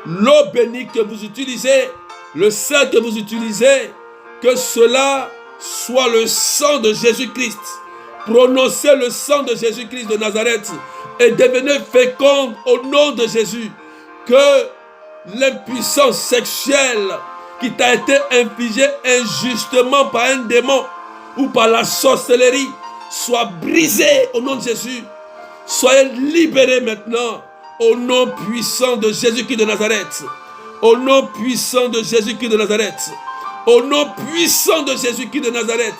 Speaker 2: L'eau bénie que vous utilisez, le sang que vous utilisez, que cela soit le sang de Jésus-Christ. Prononcez le sang de Jésus-Christ de Nazareth et devenez féconde au nom de Jésus. Que l'impuissance sexuelle qui t'a été infligée injustement par un démon ou par la sorcellerie soit brisée au nom de Jésus. Soyez libérés maintenant au nom puissant de Jésus-Christ de Nazareth. Au nom puissant de Jésus-Christ de Nazareth. Au nom puissant de Jésus-Christ de Nazareth.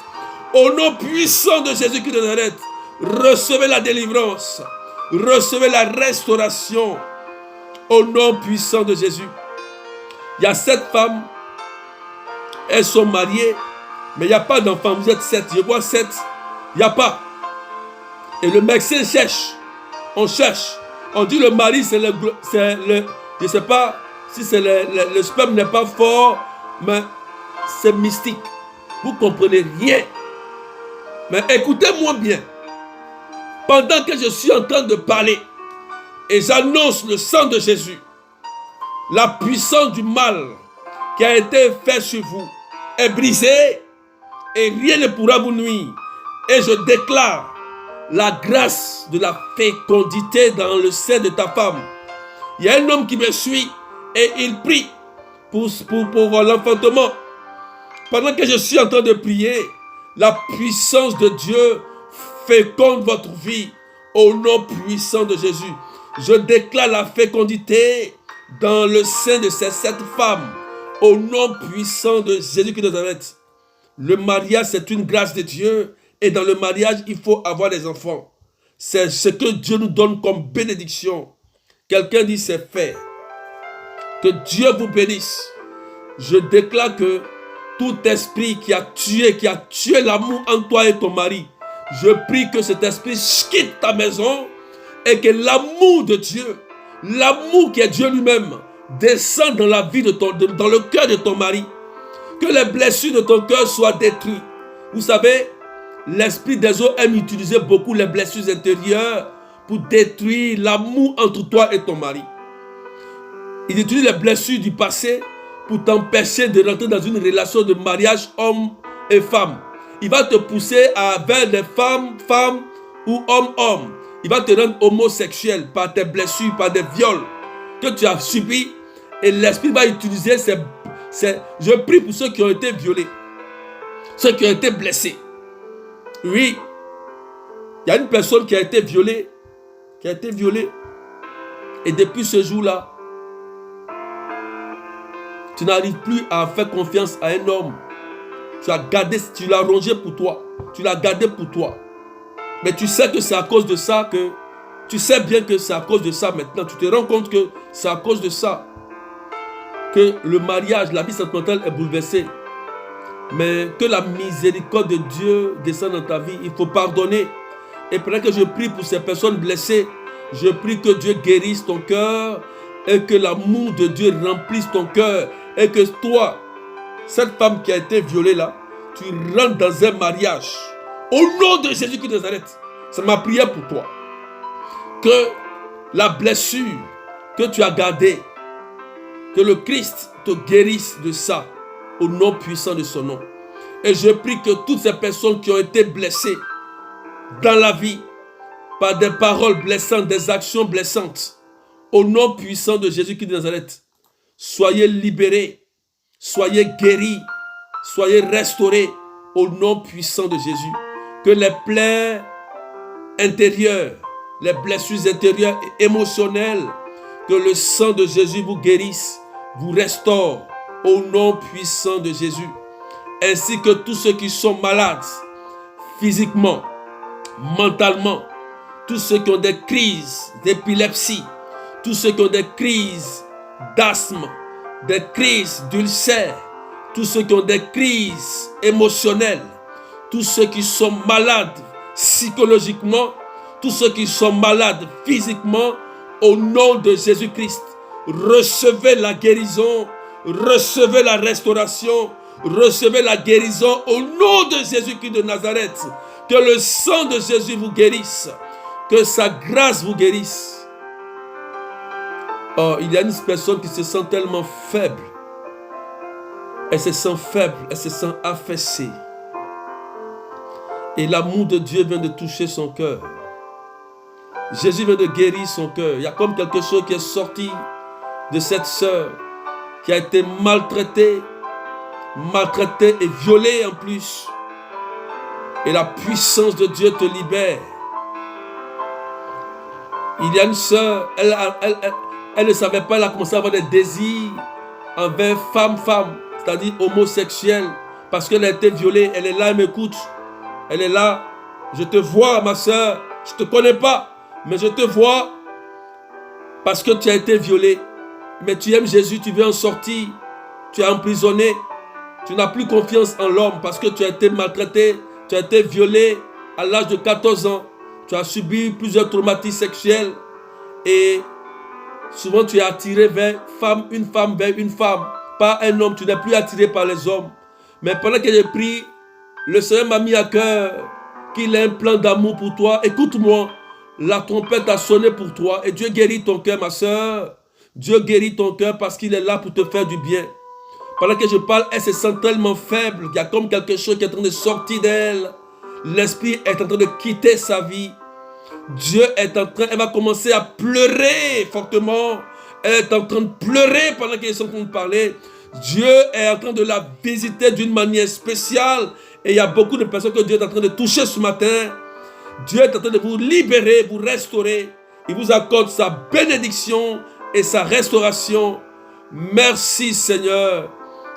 Speaker 2: Au nom puissant de Jésus-Christ de Nazareth. Recevez la délivrance. Recevez la restauration. Au nom puissant de Jésus. Il y a 7 femmes. Elles sont mariées. Mais il n'y a pas d'enfants. Vous êtes 7. Je vois 7. Il n'y a pas. Et le médecin cherche. On cherche. On dit le mari, c'est le je ne sais pas si c'est le sperme n'est pas fort, mais c'est mystique. Vous ne comprenez rien. Mais écoutez-moi bien. Pendant que je suis en train de parler et j'annonce le sang de Jésus, la puissance du mal qui a été fait sur vous est brisée et rien ne pourra vous nuire. Et je déclare la grâce de la fécondité dans le sein de ta femme. Il y a un homme qui me suit et il prie pour l'enfantement. Pendant que je suis en train de prier, la puissance de Dieu féconde votre vie au nom puissant de Jésus. Je déclare la fécondité dans le sein de ces 7 femmes au nom puissant de Jésus de Nazareth. Le mariage, c'est une grâce de Dieu. Et dans le mariage, il faut avoir des enfants. C'est ce que Dieu nous donne comme bénédiction. Quelqu'un dit c'est fait. Que Dieu vous bénisse. Je déclare que tout esprit qui a tué l'amour en toi et ton mari, je prie que cet esprit quitte ta maison et que l'amour de Dieu, l'amour qui est Dieu lui-même, descende dans la vie dans le cœur de ton mari. Que les blessures de ton cœur soient détruites. Vous savez, l'esprit des eaux aime utiliser beaucoup les blessures intérieures pour détruire l'amour entre toi et ton mari. Il utilise les blessures du passé pour t'empêcher de rentrer dans une relation de mariage homme et femme. Il va te pousser vers les femmes ou homme. Il va te rendre homosexuel par tes blessures, par des viols que tu as subis. Et l'esprit va utiliser je prie pour ceux qui ont été violés, ceux qui ont été blessés. Oui, il y a une personne qui a été violée, et depuis ce jour-là, tu n'arrives plus à faire confiance à un homme. Tu l'as rongé pour toi, tu l'as gardé pour toi. Mais tu sais que c'est à cause de ça tu sais bien que c'est à cause de ça maintenant. Tu te rends compte que c'est à cause de ça que le mariage, la vie sentimentale est bouleversée. Mais que la miséricorde de Dieu descende dans ta vie. Il faut pardonner. Et pendant que je prie pour ces personnes blessées, je prie que Dieu guérisse ton cœur et que l'amour de Dieu remplisse ton cœur. Et que toi, cette femme qui a été violée là, tu rentres dans un mariage. Au nom de Jésus-Christ de Nazareth, c'est ma prière pour toi. Que la blessure que tu as gardée, que le Christ te guérisse de ça. Au nom puissant de son nom. Et je prie que toutes ces personnes qui ont été blessées dans la vie par des paroles blessantes, des actions blessantes, au nom puissant de Jésus-Christ de Nazareth, soyez libérés, soyez guéris, soyez restaurés au nom puissant de Jésus. Que les plaies intérieures, les blessures intérieures et émotionnelles, que le sang de Jésus vous guérisse, vous restaure au nom puissant de Jésus. Ainsi que tous ceux qui sont malades, physiquement, mentalement, tous ceux qui ont des crises d'épilepsie, tous ceux qui ont des crises d'asthme, des crises d'ulcères, tous ceux qui ont des crises émotionnelles, tous ceux qui sont malades psychologiquement, tous ceux qui sont malades physiquement, au nom de Jésus-Christ, recevez la guérison, recevez la restauration, recevez la guérison au nom de Jésus-Christ de Nazareth. Que le sang de Jésus vous guérisse. Que sa grâce vous guérisse. Oh, il y a une personne qui se sent tellement faible. Elle se sent faible, elle se sent affaissée. Et l'amour de Dieu vient de toucher son cœur. Jésus vient de guérir son cœur. Il y a comme quelque chose qui est sorti de cette sœur qui a été maltraitée et violée en plus. Et la puissance de Dieu te libère. Il y a une sœur, elle ne savait pas, elle a commencé à avoir des désirs envers femme, c'est-à-dire homosexuelle, parce qu'elle a été violée. Elle est là, elle m'écoute. Elle est là. Je te vois, ma sœur. Je ne te connais pas, mais je te vois parce que tu as été violée. Mais tu aimes Jésus, tu veux en sortir. Tu es emprisonné. Tu n'as plus confiance en l'homme parce que tu as été maltraité. Tu as été violé à l'âge de 14 ans. Tu as subi plusieurs traumatismes sexuels. Et souvent tu es attiré vers une femme vers une femme. Pas un homme. Tu n'es plus attiré par les hommes. Mais pendant que j'ai prié, le Seigneur m'a mis à cœur qu'il a un plan d'amour pour toi. Écoute-moi. La trompette a sonné pour toi. Et Dieu guérit ton cœur, ma soeur. Dieu guérit ton cœur parce qu'il est là pour te faire du bien. Pendant que je parle, elle se sent tellement faible. Il y a comme quelque chose qui est en train de sortir d'elle. L'esprit est en train de quitter sa vie. Dieu est en train, elle va commencer à pleurer fortement. Elle est en train de pleurer pendant qu'elle est en train de parler. Dieu est en train de la visiter d'une manière spéciale. Et il y a beaucoup de personnes que Dieu est en train de toucher ce matin. Dieu est en train de vous libérer, vous restaurer. Il vous accorde sa bénédiction et sa restauration. Merci Seigneur.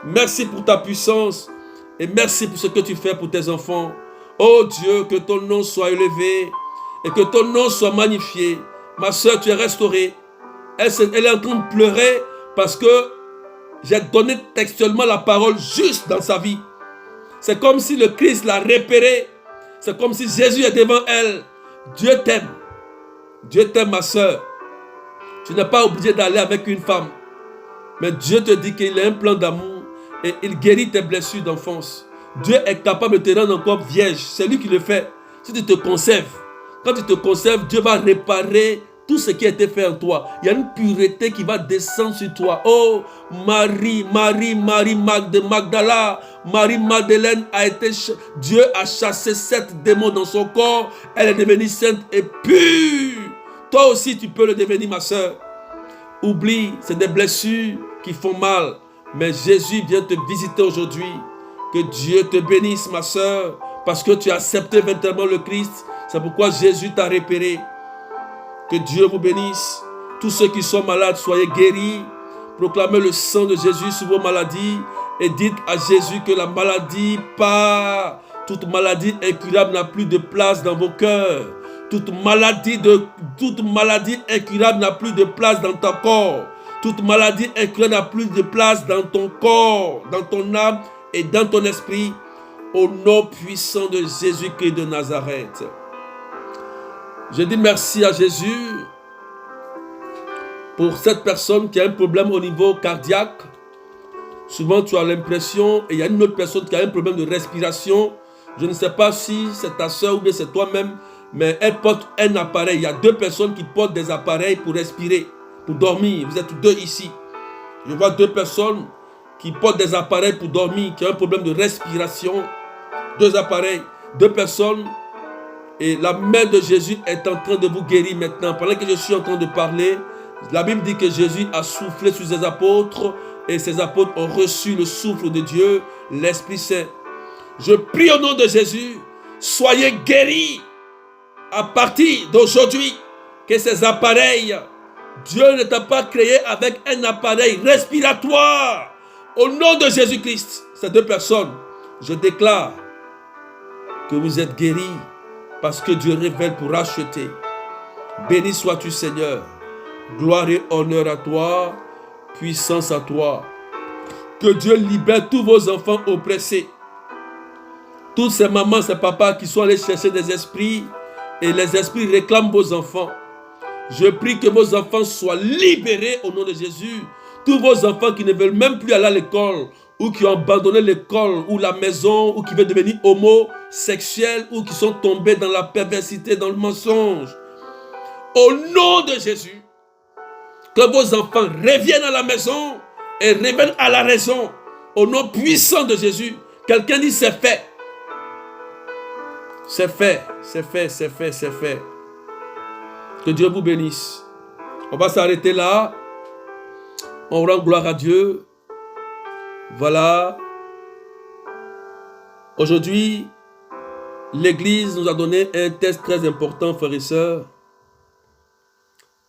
Speaker 2: Merci pour ta puissance. Et merci pour ce que tu fais pour tes enfants. Oh Dieu, que ton nom soit élevé. Et que ton nom soit magnifié. Ma soeur, tu es restaurée. Elle est en train de pleurer parce que j'ai donné textuellement la parole juste dans sa vie. C'est comme si le Christ l'a repéré. C'est comme si Jésus est devant elle. Dieu t'aime. Dieu t'aime, ma soeur. Tu n'es pas obligé d'aller avec une femme. Mais Dieu te dit qu'il a un plan d'amour et il guérit tes blessures d'enfance. Dieu est capable de te rendre encore vierge. C'est lui qui le fait. Si tu te conserves, quand tu te conserves, Dieu va réparer tout ce qui a été fait en toi. Il y a une pureté qui va descendre sur toi. Oh, Marie de Magdala, Marie Madeleine a été... Dieu a chassé 7 démons dans son corps. Elle est devenue sainte et pure. Toi aussi, tu peux le devenir, ma soeur. Oublie, c'est des blessures qui font mal. Mais Jésus vient te visiter aujourd'hui. Que Dieu te bénisse, ma soeur, parce que tu as accepté véritablement le Christ. C'est pourquoi Jésus t'a repéré. Que Dieu vous bénisse. Tous ceux qui sont malades, soyez guéris. Proclamez le sang de Jésus sur vos maladies. Et dites à Jésus que la maladie part. Toute maladie incurable n'a plus de place dans vos cœurs. Toute maladie incurable n'a plus de place dans ton corps. Toute maladie incurable n'a plus de place dans ton corps, dans ton âme et dans ton esprit. Au nom puissant de Jésus-Christ de Nazareth. Je dis merci à Jésus pour cette personne qui a un problème au niveau cardiaque. Souvent, tu as l'impression, et il y a une autre personne qui a un problème de respiration. Je ne sais pas si c'est ta soeur ou bien c'est toi-même, mais elle porte un appareil. Il y a 2 personnes qui portent des appareils pour respirer, pour dormir. Vous êtes 2 ici. Je vois 2 personnes qui portent des appareils pour dormir, qui ont un problème de respiration. 2 appareils, 2 personnes. Et la main de Jésus est en train de vous guérir maintenant. Pendant que je suis en train de parler, la Bible dit que Jésus a soufflé sur ses apôtres et ses apôtres ont reçu le souffle de Dieu, l'Esprit Saint. Je prie au nom de Jésus, soyez guéris à partir d'aujourd'hui. Que ces appareils, Dieu ne t'a pas créé avec un appareil respiratoire. Au nom de Jésus-Christ, ces 2 personnes, je déclare que vous êtes guéris. Parce que Dieu révèle pour racheter. Béni sois-tu, Seigneur. Gloire et honneur à toi. Puissance à toi. Que Dieu libère tous vos enfants oppressés. Toutes ces mamans, ces papas qui sont allés chercher des esprits. Et les esprits réclament vos enfants. Je prie que vos enfants soient libérés au nom de Jésus. Tous vos enfants qui ne veulent même plus aller à l'école. ou qui ont abandonné l'école ou la maison, ou qui veulent devenir homosexuels, ou qui sont tombés dans la perversité, dans le mensonge. Au nom de Jésus, que vos enfants reviennent à la maison et reviennent à la raison. Au nom puissant de Jésus, quelqu'un dit c'est fait. C'est fait, c'est fait, c'est fait, c'est fait. Que Dieu vous bénisse. On va s'arrêter là. On rend gloire à Dieu. Voilà. Aujourd'hui, l'Église nous a donné un test très important, frères et sœurs.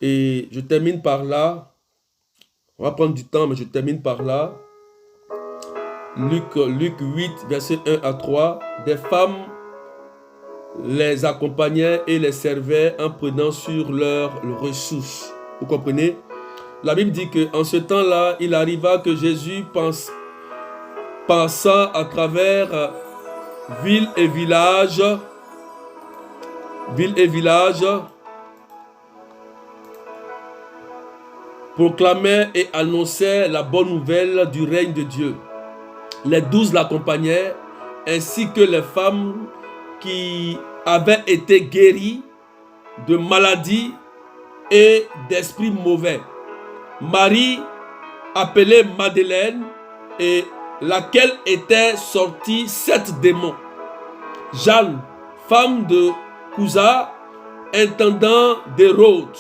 Speaker 2: Et je termine par là. On va prendre du temps, mais je termine par là. Luc 8, verset 1 à 3. Des femmes les accompagnaient et les servaient en prenant sur leurs ressources. Vous comprenez? La Bible dit qu'en ce temps-là, il arriva que Jésus passa à travers ville et village, proclamait et annonçait la bonne nouvelle du règne de Dieu. Les 12 l'accompagnaient, ainsi que les femmes qui avaient été guéries de maladies et d'esprits mauvais. Marie, appelée Madeleine, et laquelle était sortie 7 démons. Jeanne, femme de Cousa, intendant d'Hérode.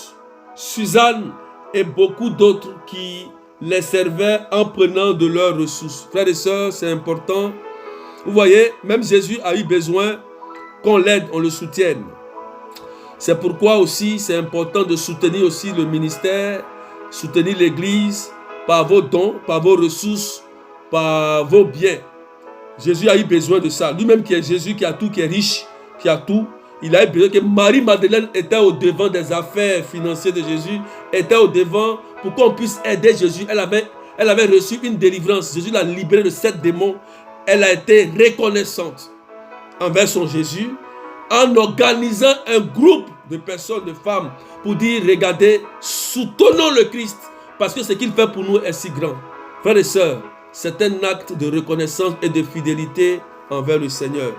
Speaker 2: Suzanne et beaucoup d'autres qui les servaient en prenant de leurs ressources. Frères et sœurs, c'est important. Vous voyez, même Jésus a eu besoin qu'on l'aide, on le soutienne. C'est pourquoi aussi c'est important de soutenir aussi le ministère, soutenir l'Église par vos dons, par vos ressources, par vos biens. Jésus a eu besoin de ça. Lui-même qui est Jésus, qui a tout, qui est riche, qui a tout. Il a eu besoin que Marie-Madeleine était au devant des affaires financières de Jésus, était au devant pour qu'on puisse aider Jésus. Elle avait reçu une délivrance. Jésus l'a libérée de 7 démons. Elle a été reconnaissante envers son Jésus en organisant un groupe de personnes, de femmes, pour dire, regardez, soutenons le Christ parce que ce qu'il fait pour nous est si grand. Frères et sœurs, c'est un acte de reconnaissance et de fidélité envers le Seigneur.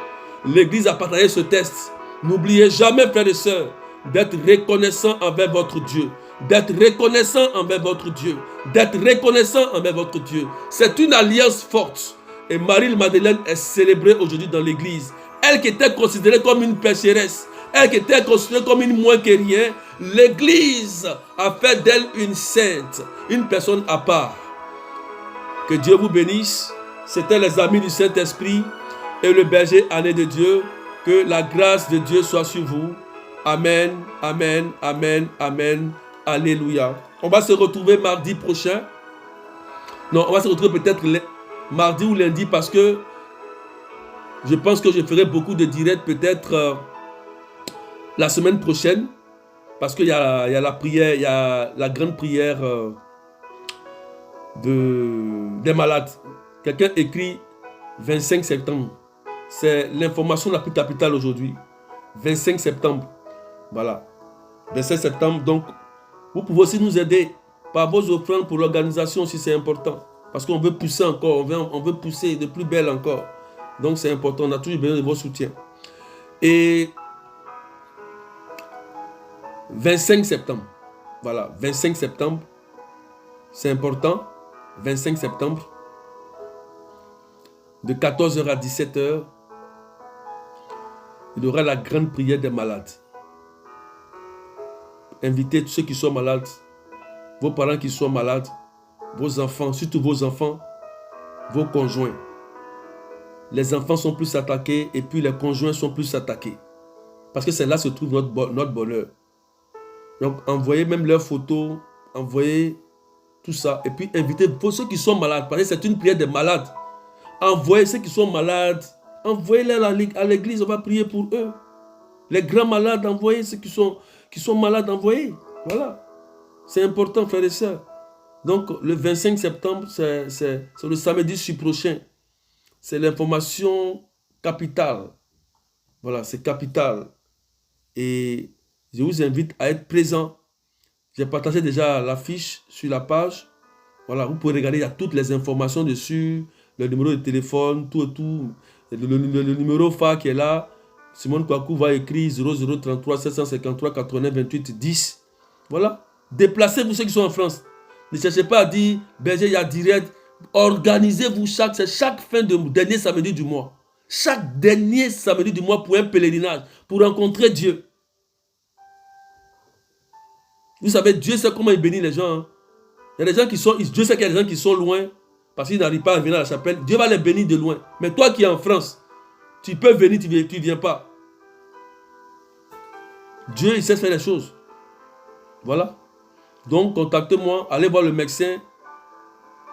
Speaker 2: L'Église a partagé ce test. N'oubliez jamais, frères et sœurs, d'être reconnaissant envers votre Dieu. D'être reconnaissant envers votre Dieu. D'être reconnaissant envers votre Dieu. C'est une alliance forte. Et Marie-Madeleine est célébrée aujourd'hui dans l'Église. Elle qui était considérée comme une pécheresse, elle qui était considérée comme une moins que rien, l'Église a fait d'elle une sainte, une personne à part. Que Dieu vous bénisse. C'était les amis du Saint-Esprit et le berger aîné de Dieu. Que la grâce de Dieu soit sur vous. Amen, amen, amen, amen. Alléluia. On va se retrouver mardi prochain. Non, on va se retrouver peut-être mardi ou lundi parce que je pense que je ferai beaucoup de directs peut-être la semaine prochaine. Parce qu'il y a la prière, il y a la grande prière des malades. Quelqu'un écrit 25 septembre. C'est l'information la plus capitale aujourd'hui. 25 septembre. Voilà. 25 septembre. Donc, vous pouvez aussi nous aider par vos offrandes pour l'organisation si c'est important. Parce qu'on veut pousser encore. On veut pousser de plus belle encore. Donc, c'est important. On a toujours besoin de vos soutiens. Et 25 septembre. Voilà. 25 septembre. C'est important. 25 septembre. De 14h à 17h. Il y aura la grande prière des malades. Invitez tous ceux qui sont malades, vos parents qui sont malades, vos enfants, surtout vos enfants, vos conjoints. Les enfants sont plus attaqués et puis les conjoints sont plus attaqués. Parce que c'est là que se trouve notre bonheur. Donc envoyez même leurs photos, envoyez tout ça. Et puis invitez pour ceux qui sont malades, parce que c'est une prière des malades. Envoyez ceux qui sont malades. Envoyez-les à l'église, on va prier pour eux. Les grands malades, envoyez ceux qui sont malades, envoyez. Voilà. C'est important, frères et sœurs. Donc, le 25 septembre, c'est le samedi prochain. C'est l'information capitale. Voilà, c'est capital. Et je vous invite à être présent. J'ai partagé déjà l'affiche sur la page. Voilà, vous pouvez regarder, il y a toutes les informations dessus. le numéro de téléphone, tout. Le numéro phare qui est là. Simone Kouakou va écrire 0033 753 89 28 10. Voilà. Déplacez-vous ceux qui sont en France. Ne cherchez pas à dire, berger, il y a direct. Organisez-vous chaque fin de dernier samedi du mois. Chaque dernier samedi du mois pour un pèlerinage, pour rencontrer Dieu. Vous savez, Dieu sait comment il bénit les gens. Hein. Il y a des gens qui sont, Dieu sait qu'il y a des gens qui sont loin parce qu'ils n'arrivent pas à venir à la chapelle. Dieu va les bénir de loin. Mais toi qui es en France, tu peux venir, tu ne viens pas. Dieu, il sait faire les choses. Voilà. Donc, contactez-moi, allez voir le médecin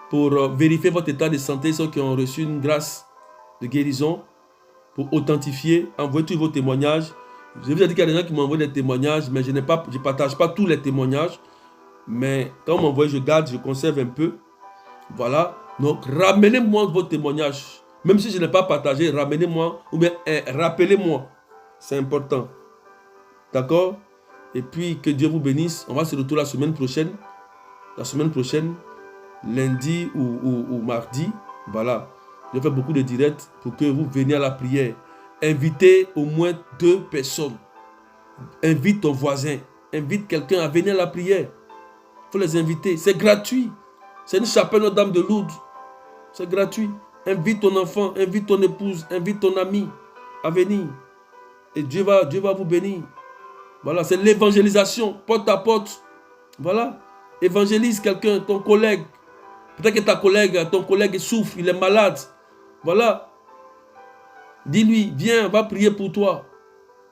Speaker 2: pour vérifier votre état de santé, ceux qui ont reçu une grâce de guérison, pour authentifier, envoyer tous vos témoignages. Je vous ai dit qu'il y a des gens qui m'envoient des témoignages, mais je ne partage pas tous les témoignages. Mais quand on m'envoie, je garde, je conserve un peu. Voilà. Donc, ramenez-moi vos témoignages. Même si je n'ai pas partagé, ramenez-moi ou bien rappelez-moi. C'est important. D'accord? Et puis, que Dieu vous bénisse. On va se retrouver la semaine prochaine. La semaine prochaine, lundi ou mardi. Voilà. Je fais beaucoup de directs pour que vous veniez à la prière. Invitez au moins 2 personnes. Invite ton voisin. Invite quelqu'un à venir à la prière. Il faut les inviter. C'est gratuit. C'est une chapelle Notre-Dame de Lourdes. C'est gratuit. Invite ton enfant, invite ton épouse, invite ton ami à venir. Et Dieu va vous bénir. Voilà, c'est l'évangélisation, porte à porte. Voilà. Évangélise quelqu'un, ton collègue. Peut-être que ton collègue souffre, il est malade. Voilà. Dis-lui, viens, va prier pour toi.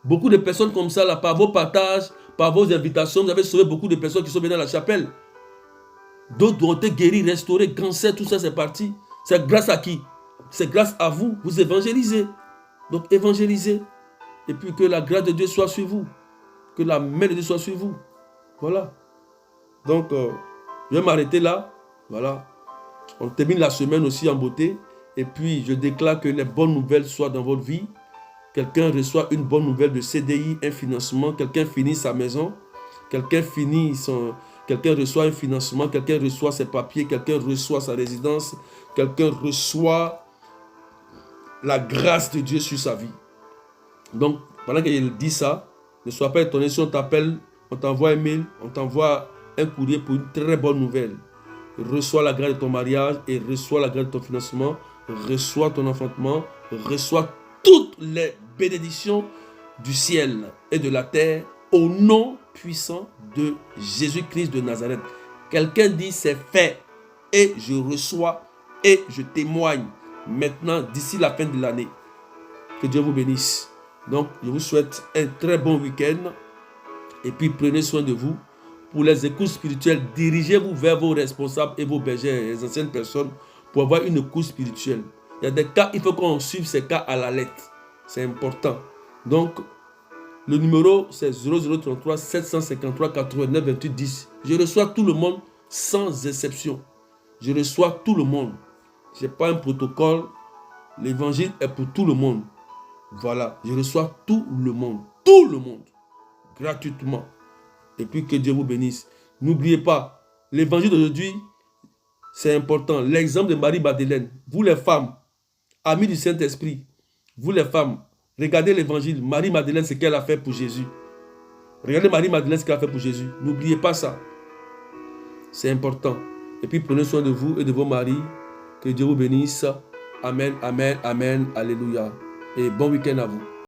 Speaker 2: Beaucoup de personnes comme ça, là, par vos partages, par vos invitations, vous avez sauvé beaucoup de personnes qui sont venues à la chapelle. D'autres ont été guéris, restaurés, cancer, tout ça, c'est parti. C'est grâce à qui? C'est grâce à vous. Vous évangélisez. Donc, évangélisez. Et puis, que la grâce de Dieu soit sur vous. Que la main de Dieu soit sur vous. Voilà. Donc, je vais m'arrêter là. Voilà. On termine la semaine aussi en beauté. Et puis, je déclare que les bonnes nouvelles soient dans votre vie. Quelqu'un reçoit une bonne nouvelle de CDI, un financement. Quelqu'un finit sa maison. Quelqu'un reçoit un financement. Quelqu'un reçoit ses papiers. Quelqu'un reçoit sa résidence. Quelqu'un reçoit la grâce de Dieu sur sa vie. Donc, pendant qu'il dit ça, ne sois pas étonné si on t'appelle, on t'envoie un mail, on t'envoie un courrier pour une très bonne nouvelle. Reçois la grâce de ton mariage et reçois la grâce de ton financement. Reçois ton enfantement. Reçois toutes les bénédictions du ciel et de la terre au nom puissant de Jésus-Christ de Nazareth. Quelqu'un dit c'est fait et je reçois et je témoigne maintenant d'ici la fin de l'année. Que Dieu vous bénisse. Donc, je vous souhaite un très bon week-end et puis prenez soin de vous. Pour les écoutes spirituelles, dirigez-vous vers vos responsables et vos bergers, les anciennes personnes, pour avoir une écoute spirituelle. Il y a des cas, il faut qu'on suive ces cas à la lettre. C'est important. Donc, le numéro, c'est 0033 753 89 28 10. Je reçois tout le monde sans exception. Je reçois tout le monde. Je n'ai pas un protocole. L'évangile est pour tout le monde. Voilà, je reçois tout le monde, gratuitement. Et puis que Dieu vous bénisse. N'oubliez pas, l'évangile d'aujourd'hui, c'est important. L'exemple de Marie-Madeleine, vous les femmes, amis du Saint-Esprit, vous les femmes, regardez l'évangile. Marie-Madeleine, ce qu'elle a fait pour Jésus. Regardez Marie-Madeleine, ce qu'elle a fait pour Jésus. N'oubliez pas ça. C'est important. Et puis prenez soin de vous et de vos maris. Que Dieu vous bénisse. Amen, amen, amen, alléluia. Et bon week-end à vous.